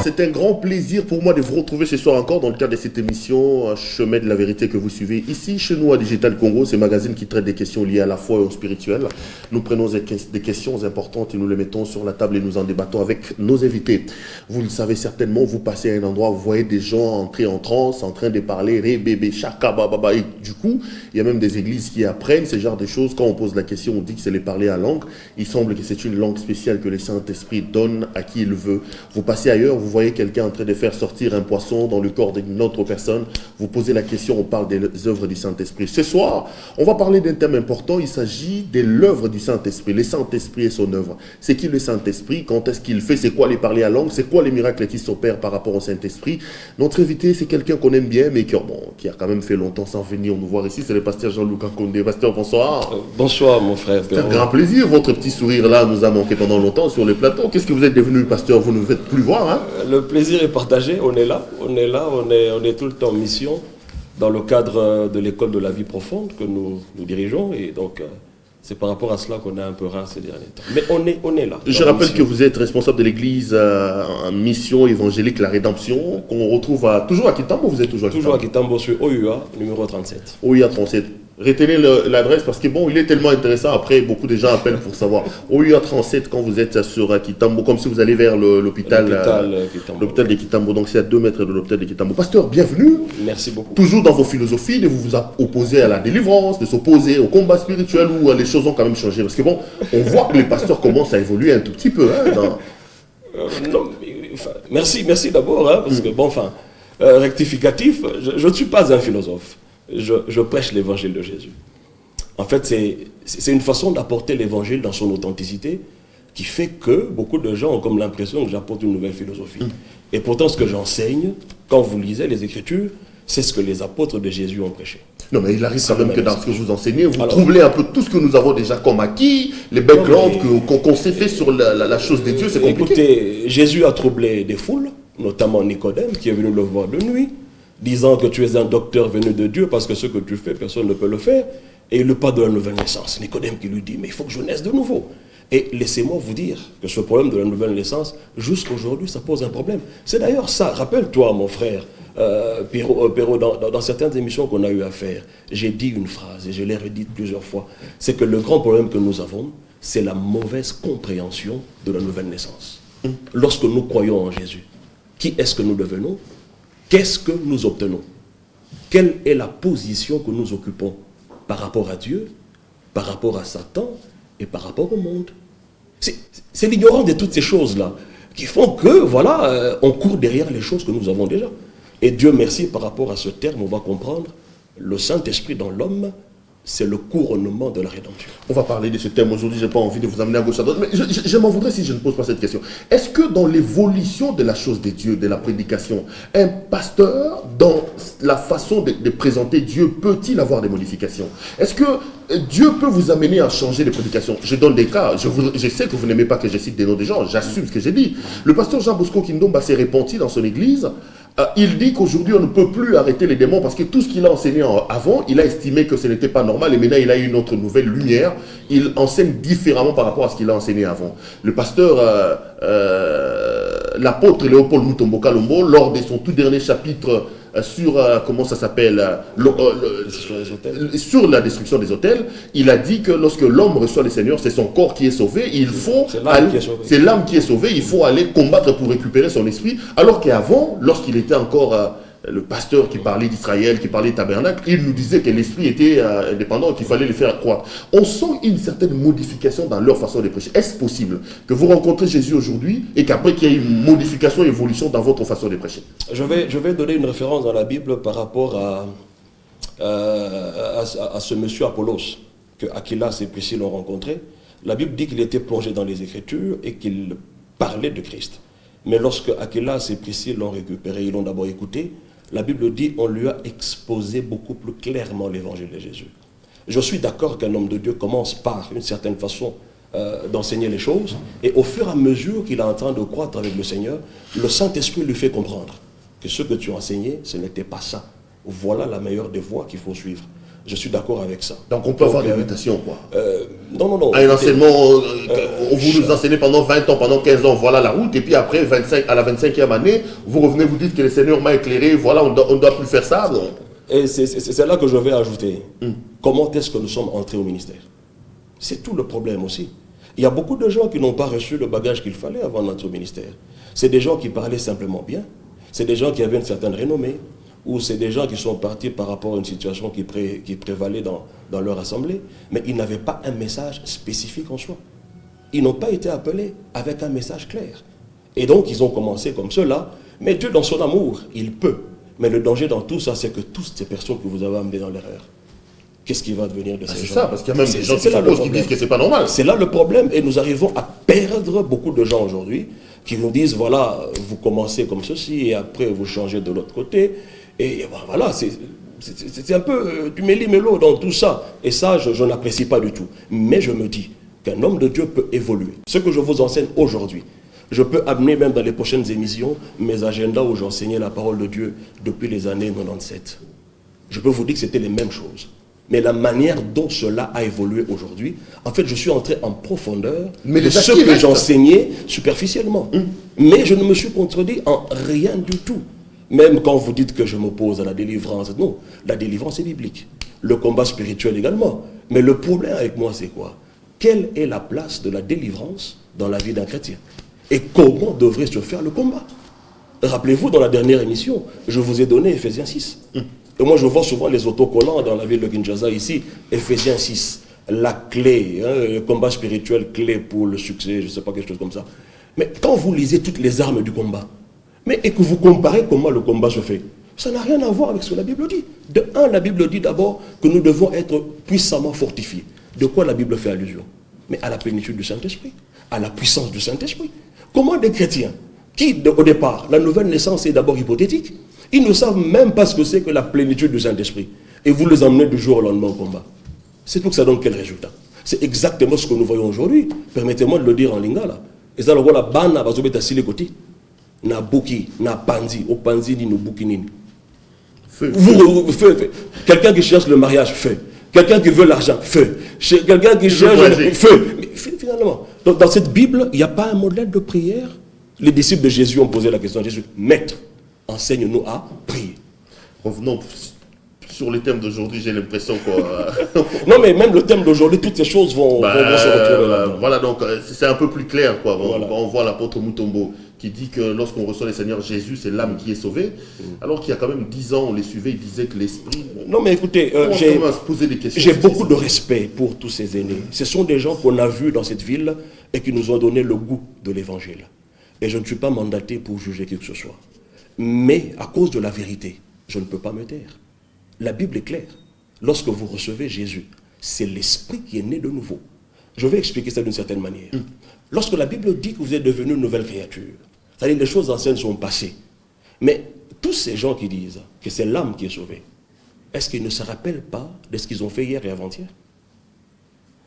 c'est un grand plaisir pour moi de vous retrouver ce soir encore dans le cadre de cette émission Chemin de la vérité que vous suivez ici chez nous à Digital Congo, ce magazine qui traite des questions liées à la foi et au spirituel. Nous prenons des questions importantes et nous les mettons sur la table et nous en débattons avec nos invités. Vous le savez certainement, vous passez à un endroit, vous voyez des gens entrer en transe, en train de parler, ré, bébé, chaka, bababa, et du coup, il y a même des églises qui apprennent ce genre de choses. Quand on pose la question, on dit que c'est les parler à langue. Il semble que c'est une langue spéciale que le Saint-Esprit donne à qui il veut. Vous passez ailleurs, vous voyez quelqu'un en train de faire sortir un poisson dans le corps d'une autre personne. Vous posez la question, on parle des œuvres du Saint-Esprit. Ce soir, on va parler d'un thème important. Il s'agit de l'œuvre du Saint-Esprit. Le Saint-Esprit et son œuvre. C'est qui le Saint-Esprit? Quand est-ce qu'il fait? C'est quoi les parler à langue? C'est quoi les miracles qui s'opèrent par rapport au Saint-Esprit? Notre invité, c'est quelqu'un qu'on aime bien, mais qui a quand même fait longtemps sans venir nous voir ici. C'est le pasteur Jean-Luc Nkondé. Pasteur, bonsoir. Bonsoir, mon frère. C'est un grand plaisir. Votre petit sourire là nous a manqué pendant longtemps sur le plateau. Qu'est-ce que vous êtes devenu, pasteur? Vous ne nous faites plus voir, hein? Le plaisir est partagé. On est tout le temps en mission dans le cadre de l'école de la vie profonde que nous dirigeons. Et donc, c'est par rapport à cela qu'on est un peu rare ces derniers temps. Mais on est là. Je rappelle que vous êtes responsable de l'église en mission évangélique La Rédemption, qu'on retrouve toujours à Kitambo. Vous êtes toujours à Kitambo? Toujours à Kitambo sur OUA, numéro 37. OUA 37. Retenez l'adresse parce que bon, il est tellement intéressant. Après, beaucoup de gens appellent pour savoir. OUA 37, quand vous êtes sur Kitambo, comme si vous allez vers l'hôpital de Kitambo. Donc c'est à 2 mètres de l'hôpital de Kitambo. Pasteur, bienvenue. Merci beaucoup. Toujours dans vos philosophies, de vous opposer à la délivrance, de s'opposer au combat spirituel où les choses ont quand même changé. Parce que bon, on voit que les pasteurs commencent à évoluer un tout petit peu. Hein, non, mais, enfin, merci d'abord. Hein, parce que bon, enfin, rectificatif, je ne suis pas un philosophe. Je prêche l'évangile de Jésus. En fait, c'est une façon d'apporter l'évangile dans son authenticité qui fait que beaucoup de gens ont comme l'impression que j'apporte une nouvelle philosophie. Et pourtant, ce que j'enseigne, quand vous lisez les Écritures, c'est ce que les apôtres de Jésus ont prêché. Non, mais il arrive quand même que dans ce que vous enseignez, vous troublez un peu tout ce que nous avons déjà comme acquis, les backgrounds qu'on s'est fait sur la chose des dieux, c'est compliqué. Écoutez, Jésus a troublé des foules, notamment Nicodème, qui est venu le voir de nuit, disant que tu es un docteur venu de Dieu parce que ce que tu fais, personne ne peut le faire. Et il lui parle de la nouvelle naissance. Nicodème qui lui dit, mais il faut que je naisse de nouveau. Et laissez-moi vous dire que ce problème de la nouvelle naissance, jusqu'aujourd'hui, ça pose un problème. C'est d'ailleurs ça, rappelle-toi mon frère, Pierrot, dans certaines émissions qu'on a eu à faire, j'ai dit une phrase et je l'ai redite plusieurs fois, c'est que le grand problème que nous avons, c'est la mauvaise compréhension de la nouvelle naissance. Lorsque nous croyons en Jésus, qui est-ce que nous devenons? Qu'est-ce que nous obtenons? Quelle est la position que nous occupons par rapport à Dieu, par rapport à Satan et par rapport au monde? C'est l'ignorance de toutes ces choses-là qui font que, voilà, on court derrière les choses que nous avons déjà. Et Dieu merci, par rapport à ce terme, on va comprendre, le Saint-Esprit dans l'homme, c'est le couronnement de la rédemption. On va parler de ce thème aujourd'hui, je n'ai pas envie de vous amener à gauche à droite, mais je m'en voudrais si je ne pose pas cette question. Est-ce que dans l'évolution de la chose des dieux, de la prédication, un pasteur, dans la façon de présenter Dieu, peut-il avoir des modifications? Est-ce que Dieu peut vous amener à changer de prédication? Je donne des cas, je sais que vous n'aimez pas que je cite des noms des gens, j'assume ce que j'ai dit. Le pasteur Jean Bosco Kindomba s'est repenti dans son église. Il dit qu'aujourd'hui, on ne peut plus arrêter les démons parce que tout ce qu'il a enseigné avant, il a estimé que ce n'était pas normal et maintenant, il a une autre nouvelle lumière. Il enseigne différemment par rapport à ce qu'il a enseigné avant. Le pasteur, l'apôtre Léopold Mutombo Kalombo, lors de son tout dernier chapitre sur, comment ça s'appelle, sur la destruction des hôtels, il a dit que lorsque l'homme reçoit le Seigneur, c'est son corps qui est sauvé, c'est l'âme qui est sauvée, il faut aller combattre pour récupérer son esprit, alors qu'avant, lorsqu'il était encore le pasteur qui parlait d'Israël, qui parlait de tabernacle, il nous disait que l'esprit était indépendant, qu'il fallait le faire croître. On sent une certaine modification dans leur façon de prêcher. Est-ce possible que vous rencontrez Jésus aujourd'hui et qu'après qu'il y ait une modification, une évolution dans votre façon de prêcher? Je vais donner une référence dans la Bible par rapport à ce monsieur Apollos, que Aquilas et Priscille ont rencontré. La Bible dit qu'il était plongé dans les Écritures et qu'il parlait de Christ. Mais lorsque Aquilas et Priscille l'ont récupéré, ils l'ont d'abord écouté, la Bible dit qu'on lui a exposé beaucoup plus clairement l'évangile de Jésus. Je suis d'accord qu'un homme de Dieu commence par une certaine façon d'enseigner les choses, et au fur et à mesure qu'il est en train de croître avec le Seigneur, le Saint-Esprit lui fait comprendre que ce que tu as enseigné, ce n'était pas ça. Voilà la meilleure des voies qu'il faut suivre. Je suis d'accord avec ça. Donc on peut avoir des mutations, quoi. Non. Un enseignement, vous nous enseignez pendant 20 ans, pendant 15 ans, voilà la route, et puis après, à la 25e année, vous revenez, vous dites que le Seigneur m'a éclairé, voilà, on ne doit plus faire ça. Donc. Et c'est là que je vais ajouter. Comment est-ce que nous sommes entrés au ministère? C'est tout le problème aussi. Il y a beaucoup de gens qui n'ont pas reçu le bagage qu'il fallait avant d'entrer au ministère. C'est des gens qui parlaient simplement bien. C'est des gens qui avaient une certaine renommée. Ou c'est des gens qui sont partis par rapport à une situation qui prévalait dans leur assemblée. Mais ils n'avaient pas un message spécifique en soi. Ils n'ont pas été appelés avec un message clair. Et donc ils ont commencé comme cela. Mais Dieu dans son amour, il peut. Mais le danger dans tout ça, c'est que toutes ces personnes que vous avez amenées dans l'erreur, qu'est-ce qui va devenir de ces gens? C'est ça, parce qu'il y a même des gens qui disent que c'est pas normal. C'est là le problème, et nous arrivons à perdre beaucoup de gens aujourd'hui qui nous disent, voilà, vous commencez comme ceci, et après vous changez de l'autre côté, et voilà, c'est un peu du méli-mélo dans tout ça, et ça, je n'apprécie pas du tout. Mais je me dis qu'un homme de Dieu peut évoluer. Ce que je vous enseigne aujourd'hui, je peux amener même dans les prochaines émissions mes agendas où j'enseignais la parole de Dieu depuis les années 97. Je peux vous dire que c'était les mêmes choses. Mais la manière dont cela a évolué aujourd'hui, en fait, je suis entré en profondeur de ce que j'enseignais superficiellement. Mais je ne me suis contredit en rien du tout. Même quand vous dites que je m'oppose à la délivrance, non, la délivrance est biblique. Le combat spirituel également. Mais le problème avec moi, c'est quoi? Quelle est la place de la délivrance dans la vie d'un chrétien? Et comment devrait se faire le combat? Rappelez-vous, dans la dernière émission, je vous ai donné Ephésiens 6. Et moi, je vois souvent les autocollants dans la ville de Kinshasa ici, Ephésiens 6, la clé, le combat spirituel clé pour le succès, je ne sais pas, quelque chose comme ça. Mais quand vous lisez toutes les armes du combat, et que vous comparez comment le combat se fait, ça n'a rien à voir avec ce que la Bible dit. De un, la Bible dit d'abord que nous devons être puissamment fortifiés. De quoi la Bible fait allusion? Mais à la plénitude du Saint-Esprit, à la puissance du Saint-Esprit. Comment des chrétiens, qui au départ, la nouvelle naissance est d'abord hypothétique, ils ne savent même pas ce que c'est que la plénitude du Saint-Esprit. Et vous les emmenez du jour au lendemain au combat. C'est pour que ça donne quel résultat? C'est exactement ce que nous voyons aujourd'hui. Permettez-moi de le dire en lingala. Et ça, la bana bazobeta silikoti. Na buki, na panzi, au panzi ni no buki nini. Feu. Quelqu'un qui cherche le mariage, feu. Quelqu'un qui veut l'argent, feu. Quelqu'un qui cherche le feu. Mais finalement, donc dans cette Bible, il n'y a pas un modèle de prière. Les disciples de Jésus ont posé la question à Jésus, Maître, enseigne-nous à prier. Revenons sur les thèmes d'aujourd'hui, j'ai l'impression que... Non, mais même le thème d'aujourd'hui, toutes ces choses vont se retrouver là. Voilà, donc c'est un peu plus clair, quoi. On voit l'apôtre Mutombo qui dit que lorsqu'on reçoit le Seigneur Jésus, c'est l'âme qui est sauvée. Alors qu'il y a quand même 10 ans, on les suivait, il disait que l'esprit... Non, mais écoutez, j'ai beaucoup de respect pour tous ces aînés. Ce sont des gens qu'on a vus dans cette ville et qui nous ont donné le goût de l'évangile. Et je ne suis pas mandaté pour juger qui que ce soit. Mais à cause de la vérité, je ne peux pas me taire. La Bible est claire. Lorsque vous recevez Jésus, c'est l'esprit qui est né de nouveau. Je vais expliquer ça d'une certaine manière. Lorsque la Bible dit que vous êtes devenu une nouvelle créature, c'est-à-dire les choses anciennes sont passées. Mais tous ces gens qui disent que c'est l'âme qui est sauvée, est-ce qu'ils ne se rappellent pas de ce qu'ils ont fait hier et avant-hier?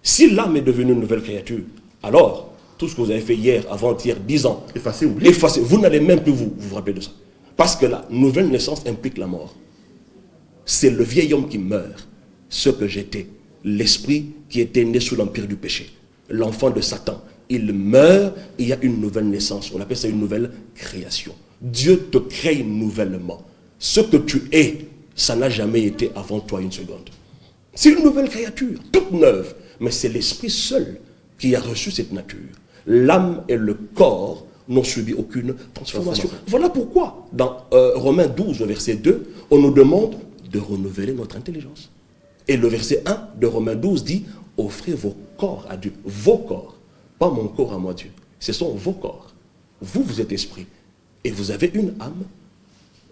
Si l'âme est devenue une nouvelle créature, alors tout ce que vous avez fait hier, avant-hier, 10 ans, effacé, vous n'allez même plus vous rappeler de ça. Parce que la nouvelle naissance implique la mort. C'est le vieil homme qui meurt, ce que j'étais, l'esprit qui était né sous l'empire du péché, l'enfant de Satan. Il meurt, il y a une nouvelle naissance, on appelle ça une nouvelle création. Dieu te crée nouvellement. Ce que tu es, ça n'a jamais été avant toi une seconde. C'est une nouvelle créature, toute neuve, mais c'est l'esprit seul qui a reçu cette nature. L'âme et le corps n'ont subi aucune transformation. Voilà pourquoi, dans Romains 12, verset 2, on nous demande de renouveler notre intelligence. Et le verset 1 de Romains 12 dit, offrez vos corps à Dieu. Vos corps, pas mon corps à moi Dieu. Ce sont vos corps. Vous, vous êtes esprit. Et vous avez une âme.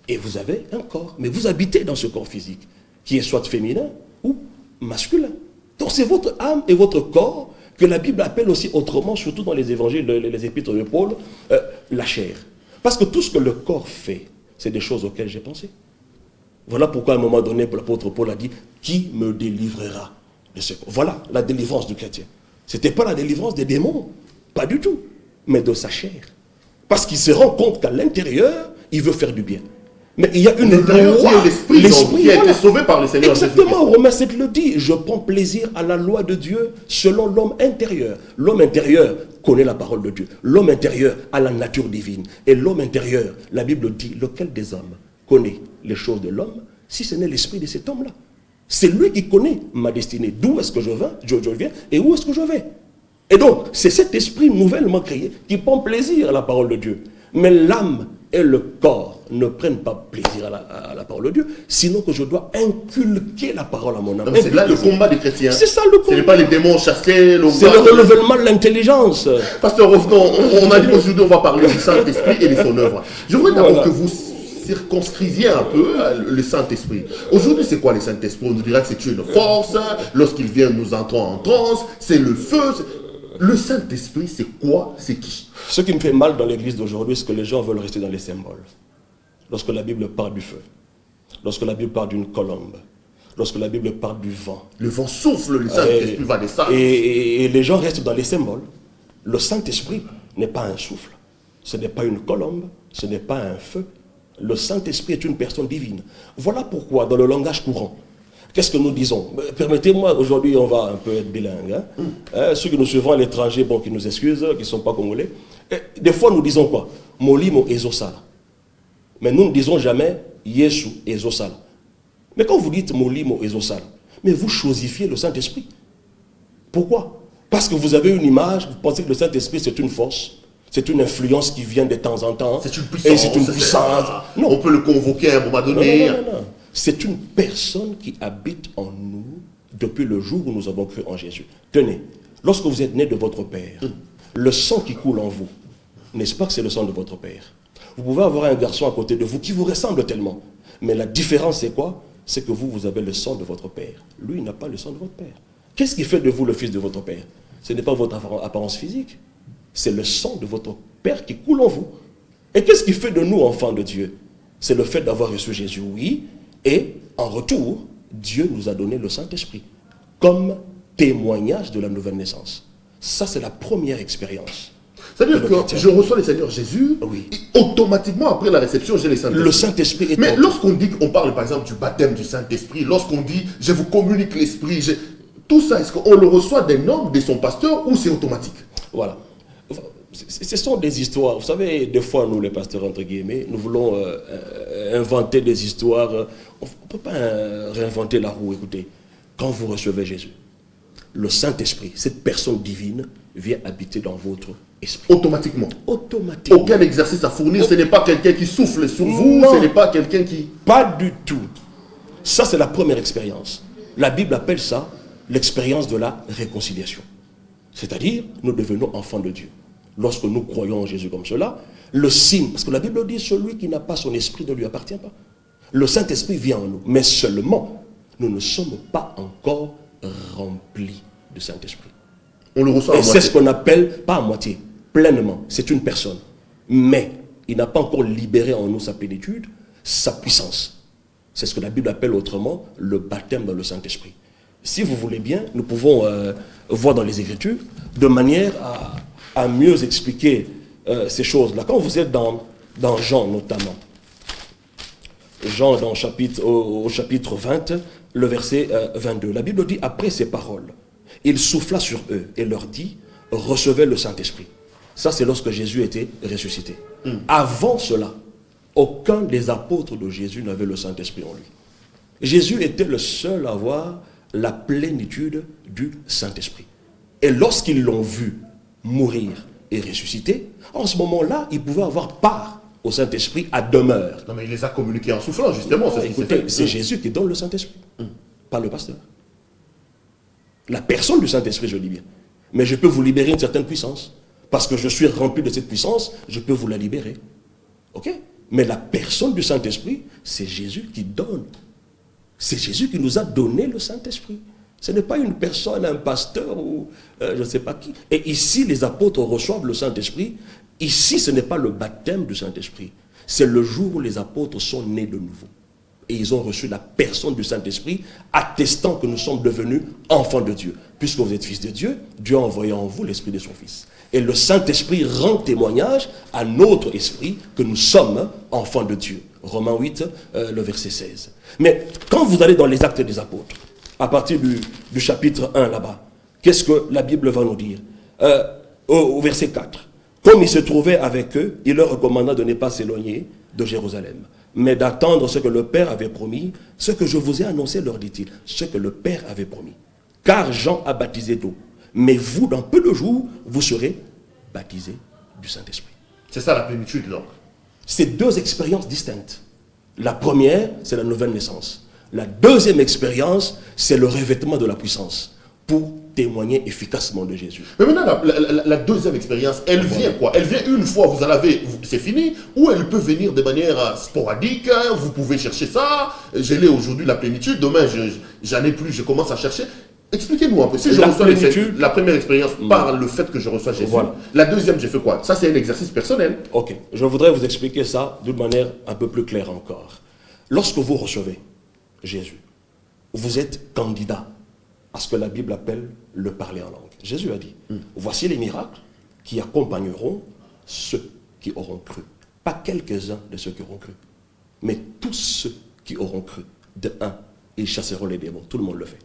Et vous avez un corps. Mais vous habitez dans ce corps physique, qui est soit féminin ou masculin. Donc c'est votre âme et votre corps que la Bible appelle aussi autrement, surtout dans les évangiles, les épîtres de Paul, la chair. Parce que tout ce que le corps fait, c'est des choses auxquelles j'ai pensé. Voilà pourquoi à un moment donné, l'apôtre Paul a dit, qui me délivrera de ce corps? Voilà la délivrance du chrétien. Ce n'était pas la délivrance des démons, pas du tout, mais de sa chair. Parce qu'il se rend compte qu'à l'intérieur, il veut faire du bien. Mais il y a une l'intérieur loi. qui est l'esprit qui a été sauvé par le Seigneur Exactement, Romains 7 le dit. Je prends plaisir à la loi de Dieu selon l'homme intérieur. L'homme intérieur connaît la parole de Dieu. L'homme intérieur a la nature divine. Et l'homme intérieur, la Bible dit, lequel des hommes connaît les choses de l'homme, si ce n'est l'esprit de cet homme-là. C'est lui qui connaît ma destinée. D'où est-ce que je viens et où est-ce que je vais. Et donc, c'est cet esprit nouvellement créé qui prend plaisir à la parole de Dieu. Mais l'âme et le corps ne prennent pas plaisir à la parole de Dieu, sinon que je dois inculquer la parole à mon âme. C'est là le combat des chrétiens. C'est ça le combat. Ce n'est pas les démons chassés. C'est le renouvellement de l'intelligence. Pasteur, revenons. On a dit qu'aujourd'hui on va parler du Saint-Esprit et de son œuvre. Je voudrais d'abord que vous circonscriviez un peu le Saint-Esprit. Aujourd'hui, c'est quoi le Saint-Esprit? On nous dirait que c'est une force. Lorsqu'il vient, nous entrons en transe. C'est le feu. Le Saint-Esprit, c'est quoi? C'est qui? Ce qui me fait mal dans l'église d'aujourd'hui, c'est que les gens veulent rester dans les symboles. Lorsque la Bible parle du feu, lorsque la Bible parle d'une colombe, lorsque la Bible parle du vent. Le vent souffle, le Saint-Esprit va descendre. Et les gens restent dans les symboles. Le Saint-Esprit n'est pas un souffle, ce n'est pas une colombe, ce n'est pas un feu. Le Saint-Esprit est une personne divine. Voilà pourquoi, dans le langage courant, qu'est-ce que nous disons? Permettez-moi, aujourd'hui on va un peu être bilingue. Ceux qui nous suivent à l'étranger, bon, qui nous excusent, qui ne sont pas congolais. Des fois nous disons quoi? Molimo ezosala. Mais nous ne disons jamais Yesu ezosala. Mais quand vous dites Molimo ezosala, mais vous chosifiez le Saint-Esprit. Pourquoi? Parce que vous avez une image, vous pensez que le Saint-Esprit c'est une force, c'est une influence qui vient de temps en temps. C'est une puissance. Et c'est une puissance. Non. On peut le convoquer à un moment donné. Non. C'est une personne qui habite en nous depuis le jour où nous avons cru en Jésus. Tenez, lorsque vous êtes né de votre Père, le sang qui coule en vous, n'est-ce pas que c'est le sang de votre Père? Vous pouvez avoir un garçon à côté de vous qui vous ressemble tellement. Mais la différence c'est quoi? C'est que vous avez le sang de votre Père. Lui, il n'a pas le sang de votre Père. Qu'est-ce qui fait de vous le fils de votre Père? Ce n'est pas votre apparence physique. C'est le sang de votre Père qui coule en vous. Et qu'est-ce qui fait de nous enfants de Dieu? C'est le fait d'avoir reçu Jésus, oui. Et en retour, Dieu nous a donné le Saint-Esprit comme témoignage de la nouvelle naissance. Ça, c'est la première expérience. C'est-à-dire que je reçois le Seigneur Jésus, oui. Et automatiquement, après la réception, j'ai le Saint-Esprit. Le Saint-Esprit est... Mais lorsqu'on dit qu'on parle, par exemple, du baptême du Saint-Esprit, lorsqu'on dit « je vous communique l'Esprit », tout ça, est-ce qu'on le reçoit d'un homme, de son pasteur, ou c'est automatique? Voilà. Ce sont des histoires. Vous savez, des fois, nous, les pasteurs, entre guillemets, nous voulons inventer des histoires. On ne peut pas réinventer la roue. Écoutez, quand vous recevez Jésus, le Saint-Esprit, cette personne divine, vient habiter dans votre esprit. Automatiquement. Automatiquement. Aucun exercice à fournir. Ce n'est pas quelqu'un qui souffle sur vous. Non. Ce n'est pas quelqu'un qui... Pas du tout. Ça, c'est la première expérience. La Bible appelle ça l'expérience de la réconciliation. C'est-à-dire, nous devenons enfants de Dieu. Lorsque nous croyons en Jésus comme cela, le signe, parce que la Bible dit, celui qui n'a pas son esprit ne lui appartient pas. Le Saint-Esprit vient en nous, mais seulement, nous ne sommes pas encore remplis du Saint-Esprit. On le reçoit à moitié. Et c'est ce qu'on appelle, pas à moitié, pleinement. C'est une personne. Mais il n'a pas encore libéré en nous sa plénitude, sa puissance. C'est ce que la Bible appelle autrement le baptême dans le Saint-Esprit. Si vous voulez bien, nous pouvons voir dans les Écritures de manière à mieux expliquer ces choses-là. Quand vous êtes dans Jean notamment, Jean au chapitre 20, le verset 22, la Bible dit, après ces paroles, il souffla sur eux et leur dit, recevez le Saint-Esprit. Ça, c'est lorsque Jésus était ressuscité. Avant cela, aucun des apôtres de Jésus n'avait le Saint-Esprit en lui. Jésus était le seul à avoir la plénitude du Saint-Esprit. Et lorsqu'ils l'ont vu mourir et ressusciter, en ce moment-là, ils pouvaient avoir part au Saint-Esprit à demeure. Non, mais il les a communiqués en soufflant, justement. Écoutez, c'est Jésus qui donne le Saint-Esprit, pas le pasteur. La personne du Saint-Esprit, je dis bien. Mais je peux vous libérer une certaine puissance. Parce que je suis rempli de cette puissance, je peux vous la libérer. Ok? Mais la personne du Saint-Esprit, c'est Jésus qui donne. C'est Jésus qui nous a donné le Saint-Esprit. Ce n'est pas une personne, un pasteur ou je ne sais pas qui. Et ici, les apôtres reçoivent le Saint-Esprit. Ici, ce n'est pas le baptême du Saint-Esprit. C'est le jour où les apôtres sont nés de nouveau. Et ils ont reçu la personne du Saint-Esprit, attestant que nous sommes devenus enfants de Dieu. Puisque vous êtes fils de Dieu, Dieu a envoyé en vous l'Esprit de son Fils. Et le Saint-Esprit rend témoignage à notre esprit que nous sommes enfants de Dieu. Romains 8, le verset 16. Mais quand vous allez dans les Actes des Apôtres, à partir du chapitre 1 là-bas, qu'est-ce que la Bible va nous dire? Au verset 4. Comme il se trouvait avec eux, il leur recommanda de ne pas s'éloigner de Jérusalem, mais d'attendre ce que le Père avait promis, ce que je vous ai annoncé, leur dit-il, ce que le Père avait promis. Car Jean a baptisé d'eau, mais vous, dans peu de jours, vous serez baptisés du Saint-Esprit. C'est ça la plénitude, donc. C'est deux expériences distinctes. La première, c'est la nouvelle naissance. La deuxième expérience, c'est le revêtement de la puissance pour témoigner efficacement de Jésus. Mais maintenant, la deuxième expérience, elle vient quoi? Elle vient une fois, vous en avez, c'est fini, ou elle peut venir de manière sporadique, vous pouvez chercher ça, je l'ai aujourd'hui la plénitude, demain j'en ai plus, je commence à chercher. Expliquez-nous un peu. Si je reçois la première expérience par le fait que je reçois Jésus, voilà. La deuxième, j'ai fait quoi? Ça, c'est un exercice personnel. Ok, je voudrais vous expliquer ça d'une manière un peu plus claire encore. Lorsque vous recevez Jésus, vous êtes candidat à ce que la Bible appelle le parler en langue. Jésus a dit, voici les miracles qui accompagneront ceux qui auront cru. Pas quelques-uns de ceux qui auront cru, mais tous ceux qui auront cru. De un, ils chasseront les démons. Tout le monde le fait.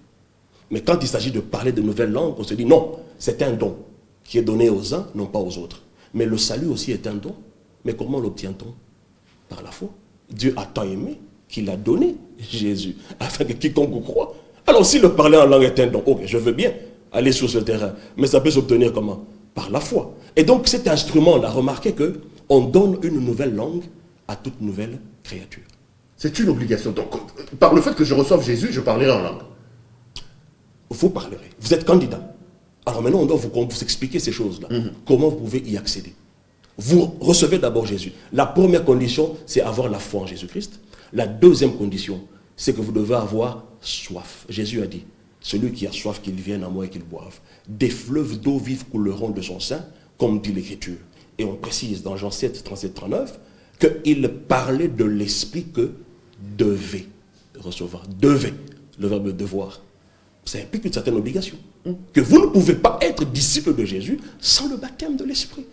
Mais quand il s'agit de parler de nouvelles langues, on se dit non, c'est un don qui est donné aux uns, non pas aux autres. Mais le salut aussi est un don. Mais comment l'obtient-on? Par la foi. Dieu a tant aimé qu'il a donné Jésus, afin que quiconque croit. Alors si le parler en langue est un don, ok, je veux bien aller sur ce terrain, mais ça peut s'obtenir comment? Par la foi. Et donc cet instrument, on a remarqué qu'on donne une nouvelle langue à toute nouvelle créature. C'est une obligation. Donc, par le fait que je reçoive Jésus, je parlerai en langue. Vous parlerez. Vous êtes candidat. Alors maintenant, on doit vous expliquer ces choses-là. Comment vous pouvez y accéder? Vous recevez d'abord Jésus. La première condition, c'est avoir la foi en Jésus-Christ. La deuxième condition, c'est que vous devez avoir soif. Jésus a dit, celui qui a soif, qu'il vienne à moi et qu'il boive. Des fleuves d'eau vive couleront de son sein, comme dit l'Écriture. Et on précise dans Jean 7, 37, 39, qu'il parlait de l'esprit que devait recevoir. Devait, le verbe devoir. Ça implique une certaine obligation. Que vous ne pouvez pas être disciple de Jésus sans le baptême de l'Esprit.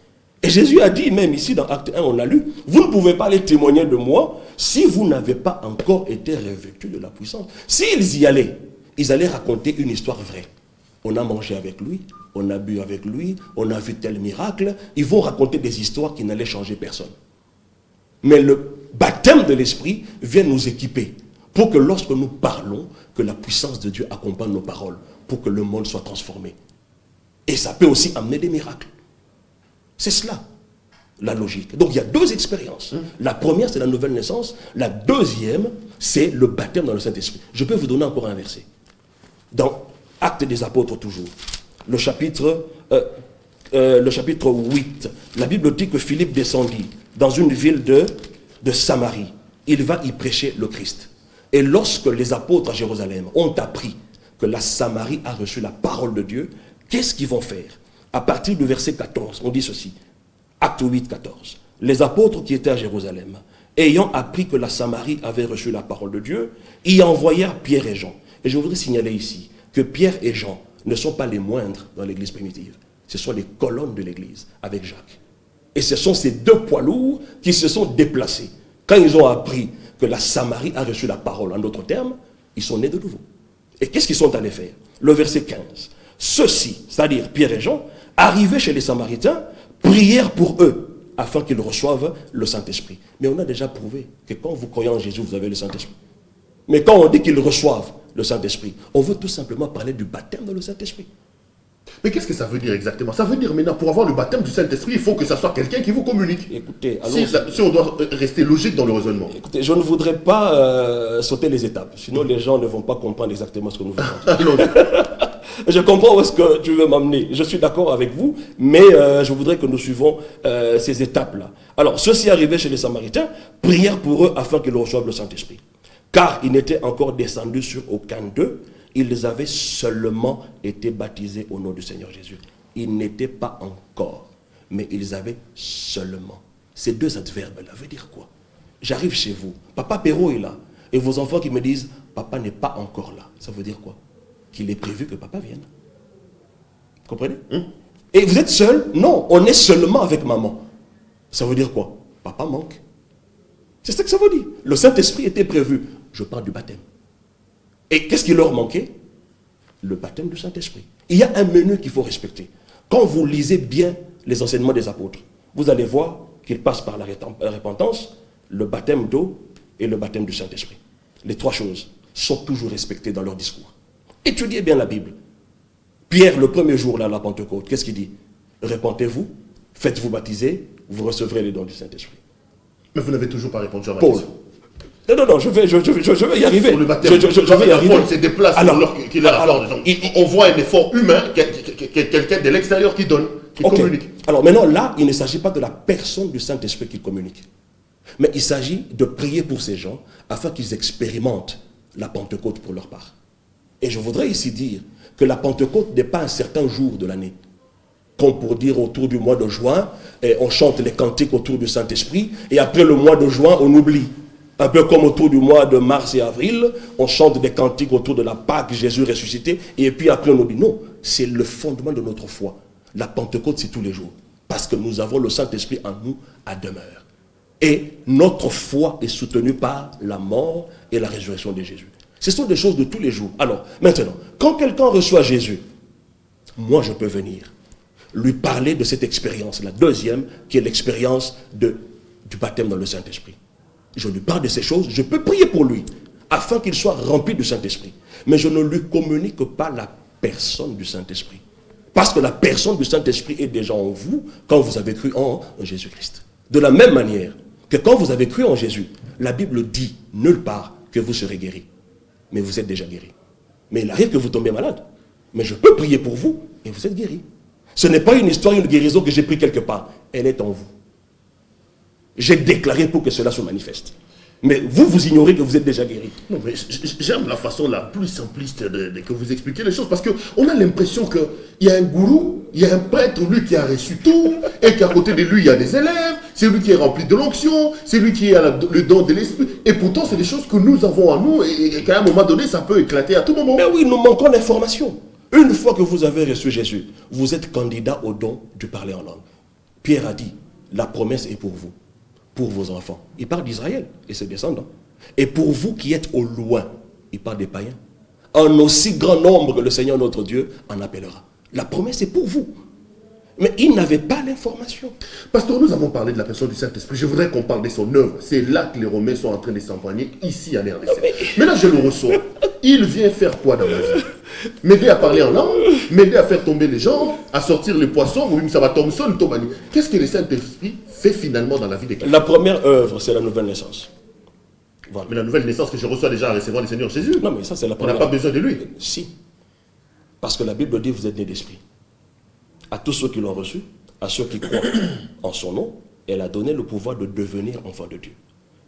Et Jésus a dit, même ici dans Acte 1, on l'a lu, vous ne pouvez pas aller témoigner de moi si vous n'avez pas encore été revêtus de la puissance. S'ils y allaient, ils allaient raconter une histoire vraie. On a mangé avec lui, on a bu avec lui, on a vu tel miracle. Ils vont raconter des histoires qui n'allaient changer personne. Mais le baptême de l'Esprit vient nous équiper pour que lorsque nous parlons, que la puissance de Dieu accompagne nos paroles, pour que le monde soit transformé. Et ça peut aussi amener des miracles. C'est cela, la logique. Donc il y a deux expériences. La première, c'est la nouvelle naissance. La deuxième, c'est le baptême dans le Saint-Esprit. Je peux vous donner encore un verset. Dans Actes des Apôtres toujours, le chapitre 8, la Bible dit que Philippe descendit dans une ville de Samarie. Il va y prêcher le Christ. Et lorsque les apôtres à Jérusalem ont appris que la Samarie a reçu la parole de Dieu, qu'est-ce qu'ils vont faire? À partir du verset 14, on dit ceci. Acte 8, 14. Les apôtres qui étaient à Jérusalem, ayant appris que la Samarie avait reçu la parole de Dieu, y envoyèrent Pierre et Jean. Et je voudrais signaler ici que Pierre et Jean ne sont pas les moindres dans l'église primitive. Ce sont les colonnes de l'église avec Jacques. Et ce sont ces deux poids lourds qui se sont déplacés. Quand ils ont appris que la Samarie a reçu la parole, en d'autres termes, ils sont nés de nouveau. Et qu'est-ce qu'ils sont allés faire? Le verset 15. Ceux-ci, c'est-à-dire Pierre et Jean, arrivés chez les Samaritains, prièrent pour eux, afin qu'ils reçoivent le Saint-Esprit. Mais on a déjà prouvé que quand vous croyez en Jésus, vous avez le Saint-Esprit. Mais quand on dit qu'ils reçoivent le Saint-Esprit, on veut tout simplement parler du baptême dans le Saint-Esprit. Mais qu'est-ce que ça veut dire exactement? Ça veut dire maintenant, pour avoir le baptême du Saint-Esprit, il faut que ça soit quelqu'un qui vous communique. Écoutez, si on doit rester logique dans le raisonnement. Écoutez, je ne voudrais pas sauter les étapes, sinon les gens ne vont pas comprendre exactement ce que nous faisons. Je comprends où est-ce que tu veux m'amener. Je suis d'accord avec vous, mais je voudrais que nous suivons ces étapes-là. Alors, ceux-ci arrivaient chez les Samaritains, prièrent pour eux afin qu'ils reçoivent le Saint-Esprit. Car ils n'étaient encore descendus sur aucun d'eux, ils avaient seulement été baptisés au nom du Seigneur Jésus. Ils n'étaient pas encore, mais ils avaient seulement. Ces deux adverbes-là veut dire quoi? J'arrive chez vous, papa Perrault est là, et vos enfants qui me disent, papa n'est pas encore là. Ça veut dire quoi? Qu'il est prévu que papa vienne. Comprenez? Et vous êtes seul? Non, on est seulement avec maman. Ça veut dire quoi? Papa manque. C'est ça que ça veut dire. Le Saint-Esprit était prévu. Je parle du baptême. Et qu'est-ce qui leur manquait? Le baptême du Saint-Esprit. Il y a un menu qu'il faut respecter. Quand vous lisez bien les enseignements des apôtres, vous allez voir qu'ils passent par la repentance, le baptême d'eau et le baptême du Saint-Esprit. Les trois choses sont toujours respectées dans leur discours. Étudiez bien la Bible. Pierre, le premier jour là, à la Pentecôte, qu'est-ce qu'il dit? Repentez-vous, faites-vous baptiser, vous recevrez les dons du Saint-Esprit. Mais vous n'avez toujours pas répondu à ma Paul. question. Non, je vais y arriver. Sur le baptême, je vais y arriver. Paul se déplace qu'il a la force. On voit un effort humain, quelqu'un de l'extérieur qui donne, qui communique. Alors maintenant, là, il ne s'agit pas de la personne du Saint-Esprit qui communique. Mais il s'agit de prier pour ces gens afin qu'ils expérimentent la Pentecôte pour leur part. Et je voudrais ici dire que la Pentecôte n'est pas un certain jour de l'année. Comme pour dire autour du mois de juin, on chante les cantiques autour du Saint-Esprit, et après le mois de juin, on oublie. Un peu comme autour du mois de mars et avril, on chante des cantiques autour de la Pâque, Jésus ressuscité, et puis après on oublie. Non, c'est le fondement de notre foi. La Pentecôte, c'est tous les jours. Parce que nous avons le Saint-Esprit en nous à demeure. Et notre foi est soutenue par la mort et la résurrection de Jésus. Ce sont des choses de tous les jours. Alors, maintenant, quand quelqu'un reçoit Jésus, moi je peux venir lui parler de cette expérience, la deuxième, qui est l'expérience du baptême dans le Saint-Esprit. Je lui parle de ces choses, je peux prier pour lui, afin qu'il soit rempli du Saint-Esprit. Mais je ne lui communique pas la personne du Saint-Esprit. Parce que la personne du Saint-Esprit est déjà en vous quand vous avez cru en Jésus-Christ. De la même manière que quand vous avez cru en Jésus, la Bible dit nulle part que vous serez guéri. Mais vous êtes déjà guéri. Mais il arrive que vous tombez malade. Mais je peux prier pour vous et vous êtes guéri. Ce n'est pas une histoire, une guérison que j'ai pris quelque part. Elle est en vous. J'ai déclaré pour que cela se manifeste. Mais vous ignorez que vous êtes déjà guéri. Non, mais j'aime la façon la plus simpliste que vous expliquez les choses. Parce qu'on a l'impression qu'il y a un gourou, il y a un prêtre, lui qui a reçu tout, et qu'à côté de lui, il y a des élèves, c'est lui qui est rempli de l'onction, c'est lui qui a le don de l'esprit. Et pourtant, c'est des choses que nous avons en nous, et qu'à un moment donné, ça peut éclater à tout moment. Mais oui, nous manquons d'informations. Une fois que vous avez reçu Jésus, vous êtes candidat au don de parler en langue. Pierre a dit, la promesse est pour vous, pour vos enfants. Il parle d'Israël et ses descendants. Et pour vous qui êtes au loin, il parle des païens. En aussi grand nombre que le Seigneur notre Dieu en appellera. La promesse est pour vous. Mais il n'avait pas l'information. Pasteur, nous avons parlé de la personne du Saint-Esprit. Je voudrais qu'on parle de son œuvre. C'est là que les Romains sont en train de s'empoigner, ici en RDC. Mais là, je le reçois. Il vient faire quoi dans ma vie? M'aider à parler en langue, m'aider à faire tomber les gens, à sortir les poissons, oui, ça va tomber sur le tomani. Qu'est-ce que le Saint-Esprit fait finalement dans la vie des chrétiens? La première œuvre, c'est la nouvelle naissance. Voilà. Mais la nouvelle naissance que je reçois déjà en recevant le Seigneur Jésus. Non, mais ça, c'est la On première. n'a pas besoin de lui. Si. Parce que la Bible dit, vous êtes nés d'esprit. À tous ceux qui l'ont reçu, à ceux qui croient en son nom, elle a donné le pouvoir de devenir enfants de Dieu.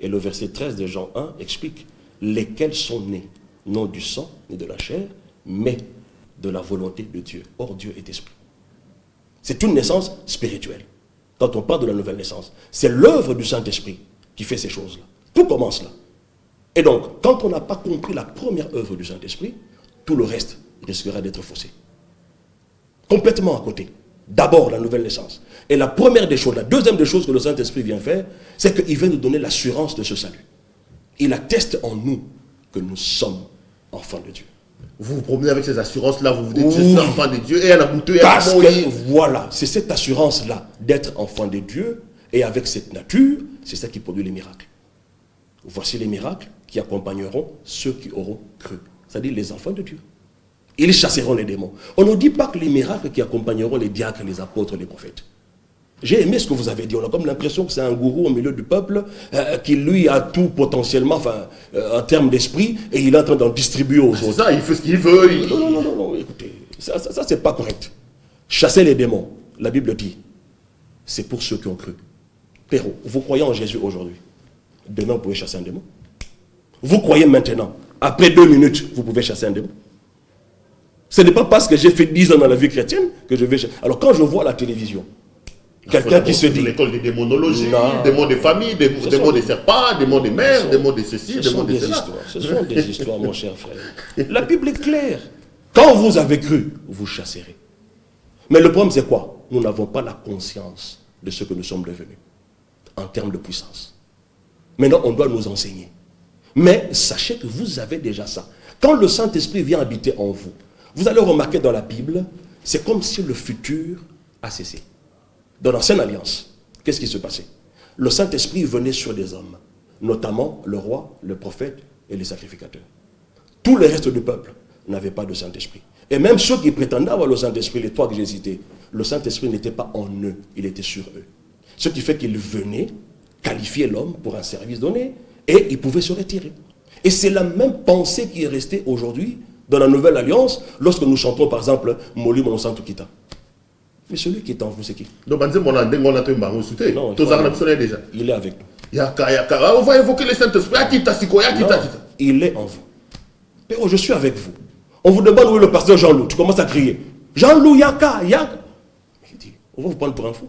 Et le verset 13 de Jean 1 explique lesquels sont nés, non du sang ni de la chair, mais de la volonté de Dieu. Or, Dieu est esprit. C'est une naissance spirituelle. Quand on parle de la nouvelle naissance, c'est l'œuvre du Saint-Esprit qui fait ces choses-là. Tout commence là. Et donc, quand on n'a pas compris la première œuvre du Saint-Esprit, tout le reste risquera d'être faussé. Complètement à côté. D'abord, la nouvelle naissance. Et la première des choses, la deuxième des choses que le Saint-Esprit vient faire, c'est qu'il vient nous donner l'assurance de ce salut. Il atteste en nous que nous sommes enfants de Dieu. Vous vous promenez avec ces assurances-là, vous vous dites, je suis enfant de Dieu, et à la bouteille, parce que, voilà, c'est cette assurance-là d'être enfant de Dieu, et avec cette nature, c'est ça qui produit les miracles. Voici les miracles qui accompagneront ceux qui auront cru, c'est-à-dire les enfants de Dieu. Ils chasseront les démons. On ne dit pas que les miracles qui accompagneront les diacres, les apôtres, les prophètes. J'ai aimé ce que vous avez dit. On a comme l'impression que c'est un gourou au milieu du peuple qui lui a tout potentiellement, en termes d'esprit, et il est en train d'en distribuer aux autres. Ça, il fait ce qu'il veut. Non, écoutez, ça c'est pas correct. Chasser les démons, la Bible dit, c'est pour ceux qui ont cru. Pérou, vous croyez en Jésus aujourd'hui. Demain, vous pouvez chasser un démon. Vous croyez maintenant, après 2 minutes, vous pouvez chasser un démon. Ce n'est pas parce que j'ai fait 10 ans dans la vie chrétienne que je vais chasser. Alors quand je vois à la télévision, quelqu'un qui se dit... L'école de démonologie, démons des familles, démons des serpents, démons des mères, démons de ceci, démons de cela. Ce sont des histoires, mon cher frère. La Bible est claire. Quand vous avez cru, vous chasserez. Mais le problème, c'est quoi? Nous n'avons pas la conscience de ce que nous sommes devenus en termes de puissance. Maintenant, on doit nous enseigner. Mais sachez que vous avez déjà ça. Quand le Saint-Esprit vient habiter en vous, vous allez remarquer dans la Bible, c'est comme si le futur a cessé. Dans l'Ancienne Alliance, qu'est-ce qui se passait? Le Saint-Esprit venait sur des hommes, notamment le roi, le prophète et les sacrificateurs. Tout le reste du peuple n'avait pas de Saint-Esprit. Et même ceux qui prétendaient avoir le Saint-Esprit, les trois que j'ai cités, le Saint-Esprit n'était pas en eux, il était sur eux. Ce qui fait qu'ils venaient qualifier l'homme pour un service donné et il pouvait se retirer. Et c'est la même pensée qui est restée aujourd'hui dans la Nouvelle Alliance lorsque nous chantons par exemple Moli Mon Santo Kita. Mais celui qui est en vous, c'est qui? Non, il est avec nous. On va évoquer le Saint-Esprit. Il est en vous. Pero, je suis avec vous. On vous demande où est le pasteur Jean-Loup. Tu commences à crier. Jean-Loup, Yaka, Yaka. Il dit, on va vous prendre pour un fou.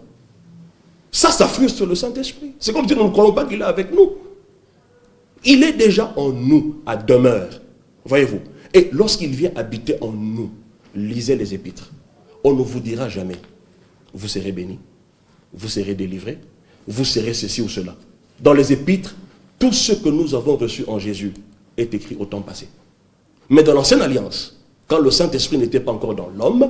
Ça frustre le Saint-Esprit. C'est comme si nous ne croyons pas qu'il est avec nous. Il est déjà en nous, à demeure. Voyez-vous. Et lorsqu'il vient habiter en nous, lisez les épîtres. On ne vous dira jamais, vous serez bénis, vous serez délivrés, vous serez ceci ou cela. Dans les épîtres, tout ce que nous avons reçu en Jésus est écrit au temps passé. Mais dans l'Ancienne Alliance, quand le Saint-Esprit n'était pas encore dans l'homme,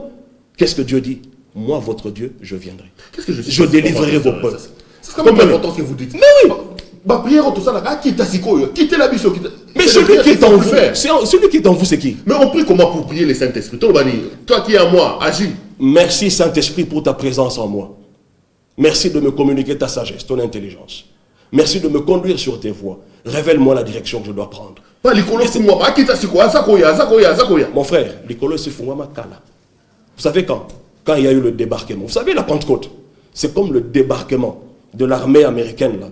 qu'est-ce que Dieu dit? Moi, votre Dieu, je viendrai. Je délivrerai vos peuples. C'est quand même important ce que vous dites. Mais oui. Mais celui qui est en vous, celui qui est en vous, c'est qui? Mais on prie comment pour prier le Saint-Esprit? Toi qui es en moi, agis. Merci Saint-Esprit pour ta présence en moi. Merci de me communiquer ta sagesse, ton intelligence. Merci de me conduire sur tes voies. Révèle-moi la direction que je dois prendre. Mon frère, Nicolo Sifungwama Kala. Vous savez quand il y a eu le débarquement, vous savez la Pentecôte, c'est comme le débarquement de l'armée américaine là,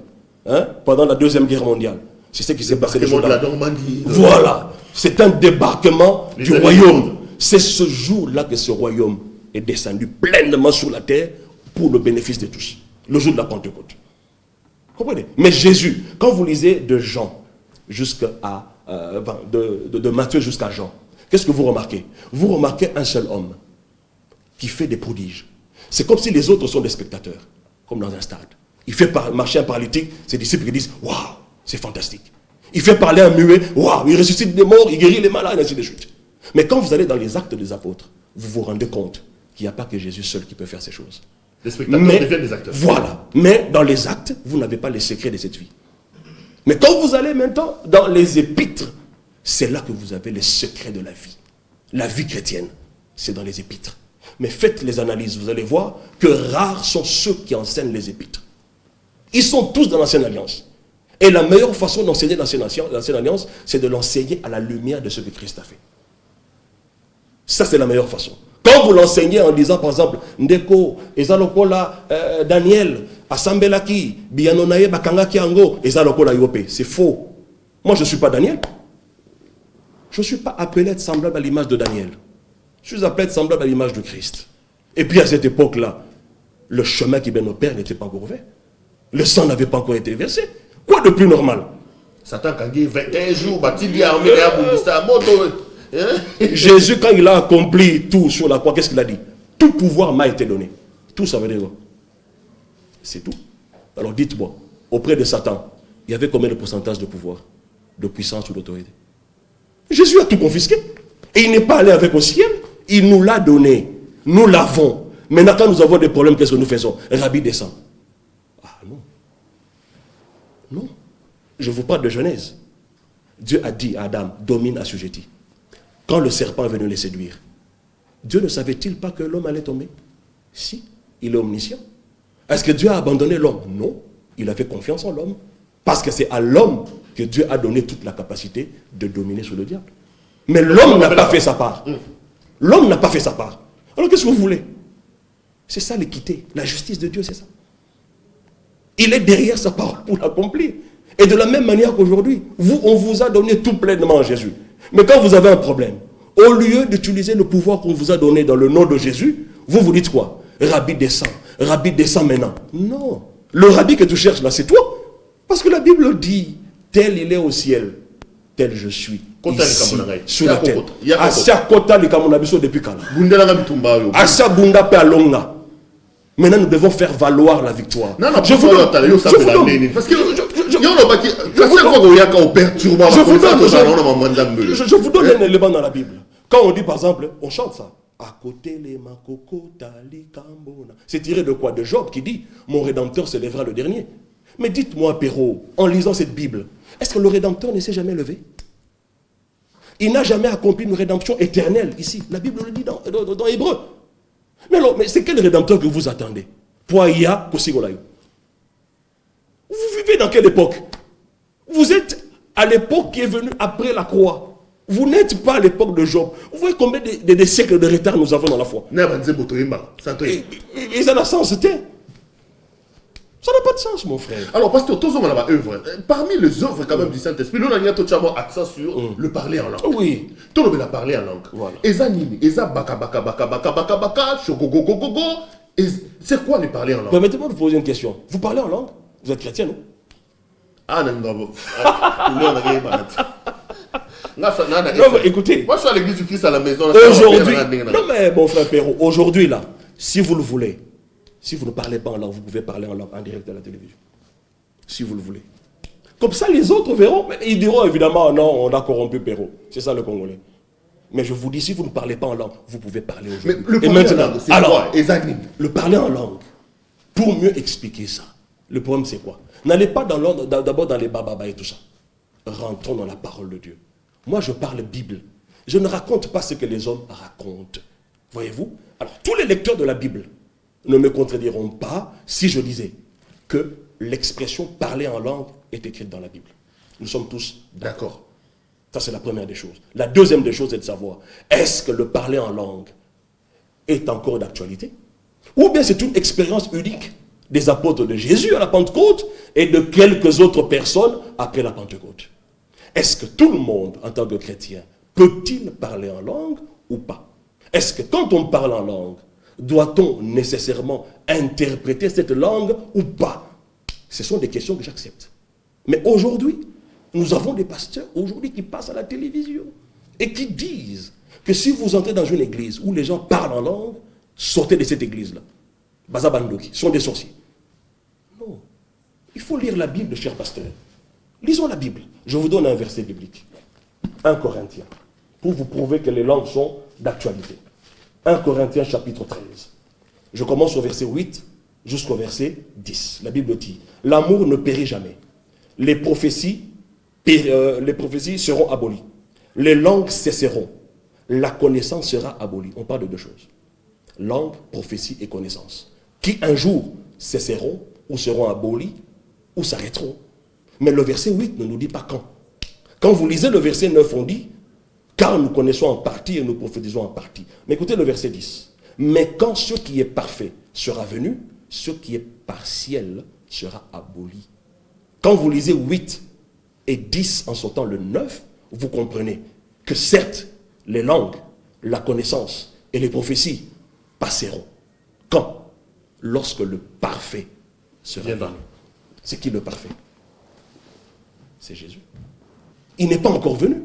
hein, pendant la Deuxième Guerre mondiale. C'est ce qui s'est passé. Voilà, c'est un débarquement du royaume. C'est ce jour-là que ce royaume est descendu pleinement sur la terre pour le bénéfice de tous. Le jour de la Pentecôte. Comprenez? Mais Jésus, quand vous lisez de Jean jusqu'à de Matthieu jusqu'à Jean, qu'est-ce que vous remarquez? Vous remarquez un seul homme qui fait des prodiges. C'est comme si les autres sont des spectateurs, comme dans un stade. Il fait marcher un paralytique, ses disciples qui disent waouh, c'est fantastique. Il fait parler un muet, waouh, il ressuscite des morts, il guérit les malades, et ainsi de suite. Mais quand vous allez dans les actes des apôtres, vous vous rendez compte qu'il n'y a pas que Jésus seul qui peut faire ces choses. Les spectateurs deviennent des acteurs. Voilà. Mais dans les actes, vous n'avez pas les secrets de cette vie. Mais quand vous allez maintenant dans les épîtres, c'est là que vous avez les secrets de la vie. La vie chrétienne, c'est dans les épîtres. Mais faites les analyses, vous allez voir que rares sont ceux qui enseignent les épîtres. Ils sont tous dans l'Ancienne Alliance. Et la meilleure façon d'enseigner l'Ancienne Alliance, c'est de l'enseigner à la lumière de ce que Christ a fait. Ça, c'est la meilleure façon. Quand vous l'enseignez en disant, par exemple, Ndeko, Ezalokola, Daniel, Asambelaki, Bianonaye, Bakangaki Ango, Ezalokola Yope, c'est faux. Moi, je ne suis pas Daniel. Je ne suis pas appelé à être semblable à l'image de Daniel. Je suis appelé à être semblable à l'image de Christ. Et puis à cette époque-là, le chemin qui mène au Père n'était pas encore ouvert. Le sang n'avait pas encore été versé. Quoi de plus normal? Satan, quand il 21 jours, Jésus, quand il a accompli tout sur la croix, qu'est-ce qu'il a dit? Tout pouvoir m'a été donné. Tout ça veut dire quoi? C'est tout. Alors dites-moi, auprès de Satan, il y avait combien de pourcentage de pouvoir, de puissance ou d'autorité? Jésus a tout confisqué. Et il n'est pas allé avec au ciel. Il nous l'a donné. Nous l'avons. Maintenant, quand nous avons des problèmes, qu'est-ce que nous faisons? Rabbi descend. Ah non. Non. Je vous parle de Genèse. Dieu a dit à Adam, domine, assujetti. Quand le serpent est venu les séduire, Dieu ne savait-il pas que l'homme allait tomber? Si, il est omniscient. Est-ce que Dieu a abandonné l'homme? Non, il avait confiance en l'homme. Parce que c'est à l'homme que Dieu a donné toute la capacité de dominer sur le diable. Mais l'homme n'a pas fait sa part. L'homme n'a pas fait sa part. Alors qu'est-ce que vous voulez? C'est ça l'équité. La justice de Dieu, c'est ça. Il est derrière sa parole pour l'accomplir. Et de la même manière qu'aujourd'hui, on vous a donné tout pleinement en Jésus. Mais quand vous avez un problème, au lieu d'utiliser le pouvoir qu'on vous a donné dans le nom de Jésus, vous dites quoi? Rabbi descend maintenant. Non. Le rabbi que tu cherches là, c'est toi. Parce que la Bible dit, tel il est au ciel, tel je suis ici, sur la terre. Kota. Asia Kota les Kamonabiso depuis Kala. Bundela Bitumba yo. Asia Bunda pe Alonga. Maintenant, nous devons faire valoir la victoire. Non, je vous donne. Parce que je vous donne un élément dans la Bible. Quand on dit par exemple, on chante ça. À côté les makoko tali kambona. C'est tiré de quoi? De Job qui dit mon Rédempteur se lèvera le dernier. Mais dites-moi, Perrault, en lisant cette Bible, est-ce que le Rédempteur ne s'est jamais levé? Il n'a jamais accompli une rédemption éternelle ici. La Bible le dit dans Hébreu. Mais c'est quel Rédempteur que vous attendez? Poya Kosigolayo. Vous vivez dans quelle époque? Vous êtes à l'époque qui est venue après la croix. Vous n'êtes pas à l'époque de Job. Vous voyez combien de siècles de retard nous avons dans la foi. Et ça n'a sens, c'était. Ça n'a pas de sens, mon frère. Alors, pasteur, tous hommes là-bas œuvre. Parmi les œuvres quand même du Saint-Esprit, nous avons tout accent sur le parler en langue. Oui. Tout le monde a parlé en langue. Voilà. Eza nini, eza baka baka baka baka baka baka, chogogogogogo. C'est quoi le parler en langue? Permettez-moi de vous poser une question. Vous parlez en langue? Vous êtes chrétien, non? Ah non, non. Non, mais écoutez. Moi, je suis à l'église du Christ à la maison. Aujourd'hui, non mais mon frère Perrault, aujourd'hui là, si vous le voulez, si vous ne parlez pas en langue, vous pouvez parler en langue en direct à la télévision. Si vous le voulez. Comme ça, les autres verront. Mais ils diront évidemment, non, on a corrompu Perrault. C'est ça le Congolais. Mais je vous dis, si vous ne parlez pas en langue, vous pouvez parler aujourd'hui. Mais le parler en langue, c'est quoi? Le parler en langue, pour mieux expliquer ça, le problème c'est quoi? N'allez pas d'abord dans les bababa et tout ça. Rentrons dans la parole de Dieu. Moi, je parle Bible. Je ne raconte pas ce que les hommes racontent. Voyez-vous? Alors, tous les lecteurs de la Bible ne me contrediront pas si je disais que l'expression parler en langue est écrite dans la Bible. Nous sommes tous d'accord. Ça, c'est la première des choses. La deuxième des choses est de savoir, est-ce que le parler en langue est encore d'actualité? Ou bien c'est une expérience unique des apôtres de Jésus à la Pentecôte et de quelques autres personnes après la Pentecôte? Est-ce que tout le monde, en tant que chrétien, peut-il parler en langue ou pas? Est-ce que quand on parle en langue, doit-on nécessairement interpréter cette langue ou pas? Ce sont des questions que j'accepte. Mais aujourd'hui, nous avons des pasteurs aujourd'hui qui passent à la télévision et qui disent que si vous entrez dans une église où les gens parlent en langue, sortez de cette église-là. Bazabandoki, sont des sorciers. Non. Il faut lire la Bible, chers pasteurs. Lisons la Bible. Je vous donne un verset biblique. 1 Corinthiens. Pour vous prouver que les langues sont d'actualité. 1 Corinthiens chapitre 13. Je commence au verset 8 jusqu'au verset 10. La Bible dit, l'amour ne périt jamais. Les prophéties seront abolies. Les langues cesseront. La connaissance sera abolie. On parle de deux choses. Langue, prophétie et connaissance. Qui un jour cesseront ou seront abolies ou s'arrêteront. Mais le verset 8 ne nous dit pas quand. Quand vous lisez le verset 9, on dit, car nous connaissons en partie et nous prophétisons en partie. Mais écoutez le verset 10. Mais quand ce qui est parfait sera venu, ce qui est partiel sera aboli. Quand vous lisez 8 et 10 en sortant le 9, vous comprenez que certes, les langues, la connaissance et les prophéties passeront. Quand? Lorsque le parfait sera venu. C'est qui le parfait? C'est Jésus. Il n'est pas encore venu.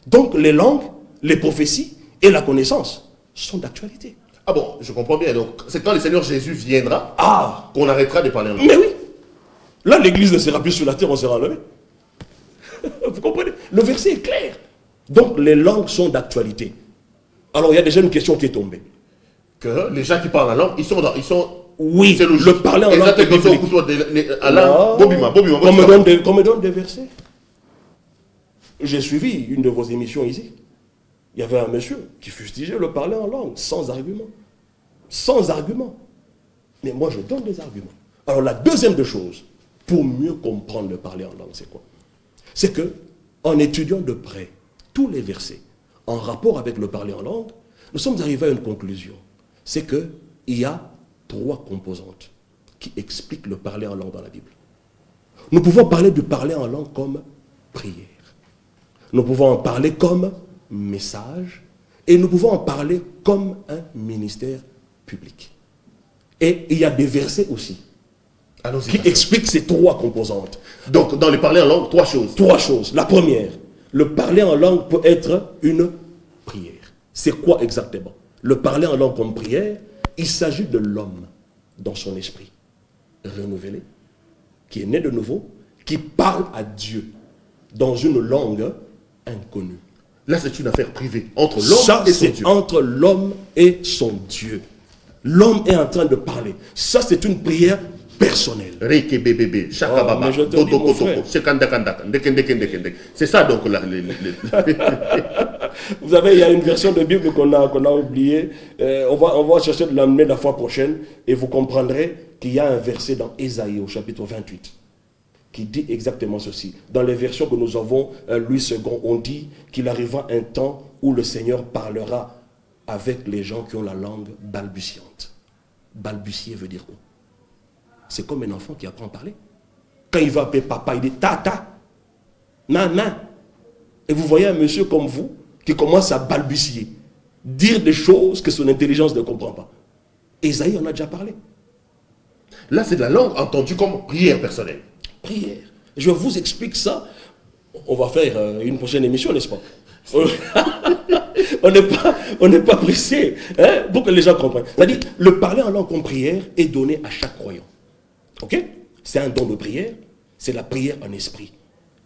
Donc les langues, les prophéties et la connaissance sont d'actualité. Ah bon, je comprends bien. Donc c'est quand le Seigneur Jésus viendra qu'on arrêtera de parler en langue. Mais oui. Là, l'église ne sera plus sur la terre, on sera enlevé. Vous comprenez? Le verset est clair. Donc les langues sont d'actualité. Alors il y a déjà une question qui est tombée. Que les gens qui parlent en langue, ils sont oui, le parler en langue. Qu'on me donne des versets. J'ai suivi une de vos émissions ici. Il y avait un monsieur qui fustigeait le parler en langue, sans argument. Sans argument. Mais moi, je donne des arguments. Alors, la deuxième des choses, pour mieux comprendre le parler en langue, c'est quoi? C'est que, en étudiant de près tous les versets en rapport avec le parler en langue, nous sommes arrivés à une conclusion. C'est qu'il y a 3 composantes qui expliquent le parler en langue dans la Bible. Nous pouvons parler du parler en langue comme prière. Nous pouvons en parler comme message. Et nous pouvons en parler comme un ministère public. Et il y a des versets aussi qui expliquent ces 3 composantes. Donc, dans le parler en langue, 3 choses. 3 choses. La première, Le parler en langue peut être une prière. C'est quoi exactement? Le parler en langue comme prière, il s'agit de l'homme dans son esprit renouvelé, qui est né de nouveau, qui parle à Dieu dans une langue inconnue. Là, c'est une affaire privée entre l'homme et son Dieu. Entre l'homme et son Dieu. L'homme est en train de parler. Ça, c'est une prière personnelle. C'est ça donc là. Vous savez, il y a une version de Bible qu'on a oubliée. On va chercher de l'amener la fois prochaine et vous comprendrez qu'il y a un verset dans Ésaïe au chapitre 28 qui dit exactement ceci. Dans les versions que nous avons, Louis II, on dit qu'il arrivera un temps où le Seigneur parlera avec les gens qui ont la langue balbutiante. Balbutier veut dire quoi? C'est comme un enfant qui apprend à parler. Quand il va appeler papa, il dit tata, nana. Et vous voyez un monsieur comme vous qui commence à balbutier, dire des choses que son intelligence ne comprend pas. Ésaïe en a déjà parlé. Là, c'est de la langue entendue comme prière personnelle. Prière. Je vous explique ça. On va faire une prochaine émission, n'est-ce pas? On n'est pas pressé, hein, pour que les gens comprennent. C'est-à-dire, le parler en langue comme prière est donné à chaque croyant. Ok? C'est un don de prière, c'est la prière en esprit.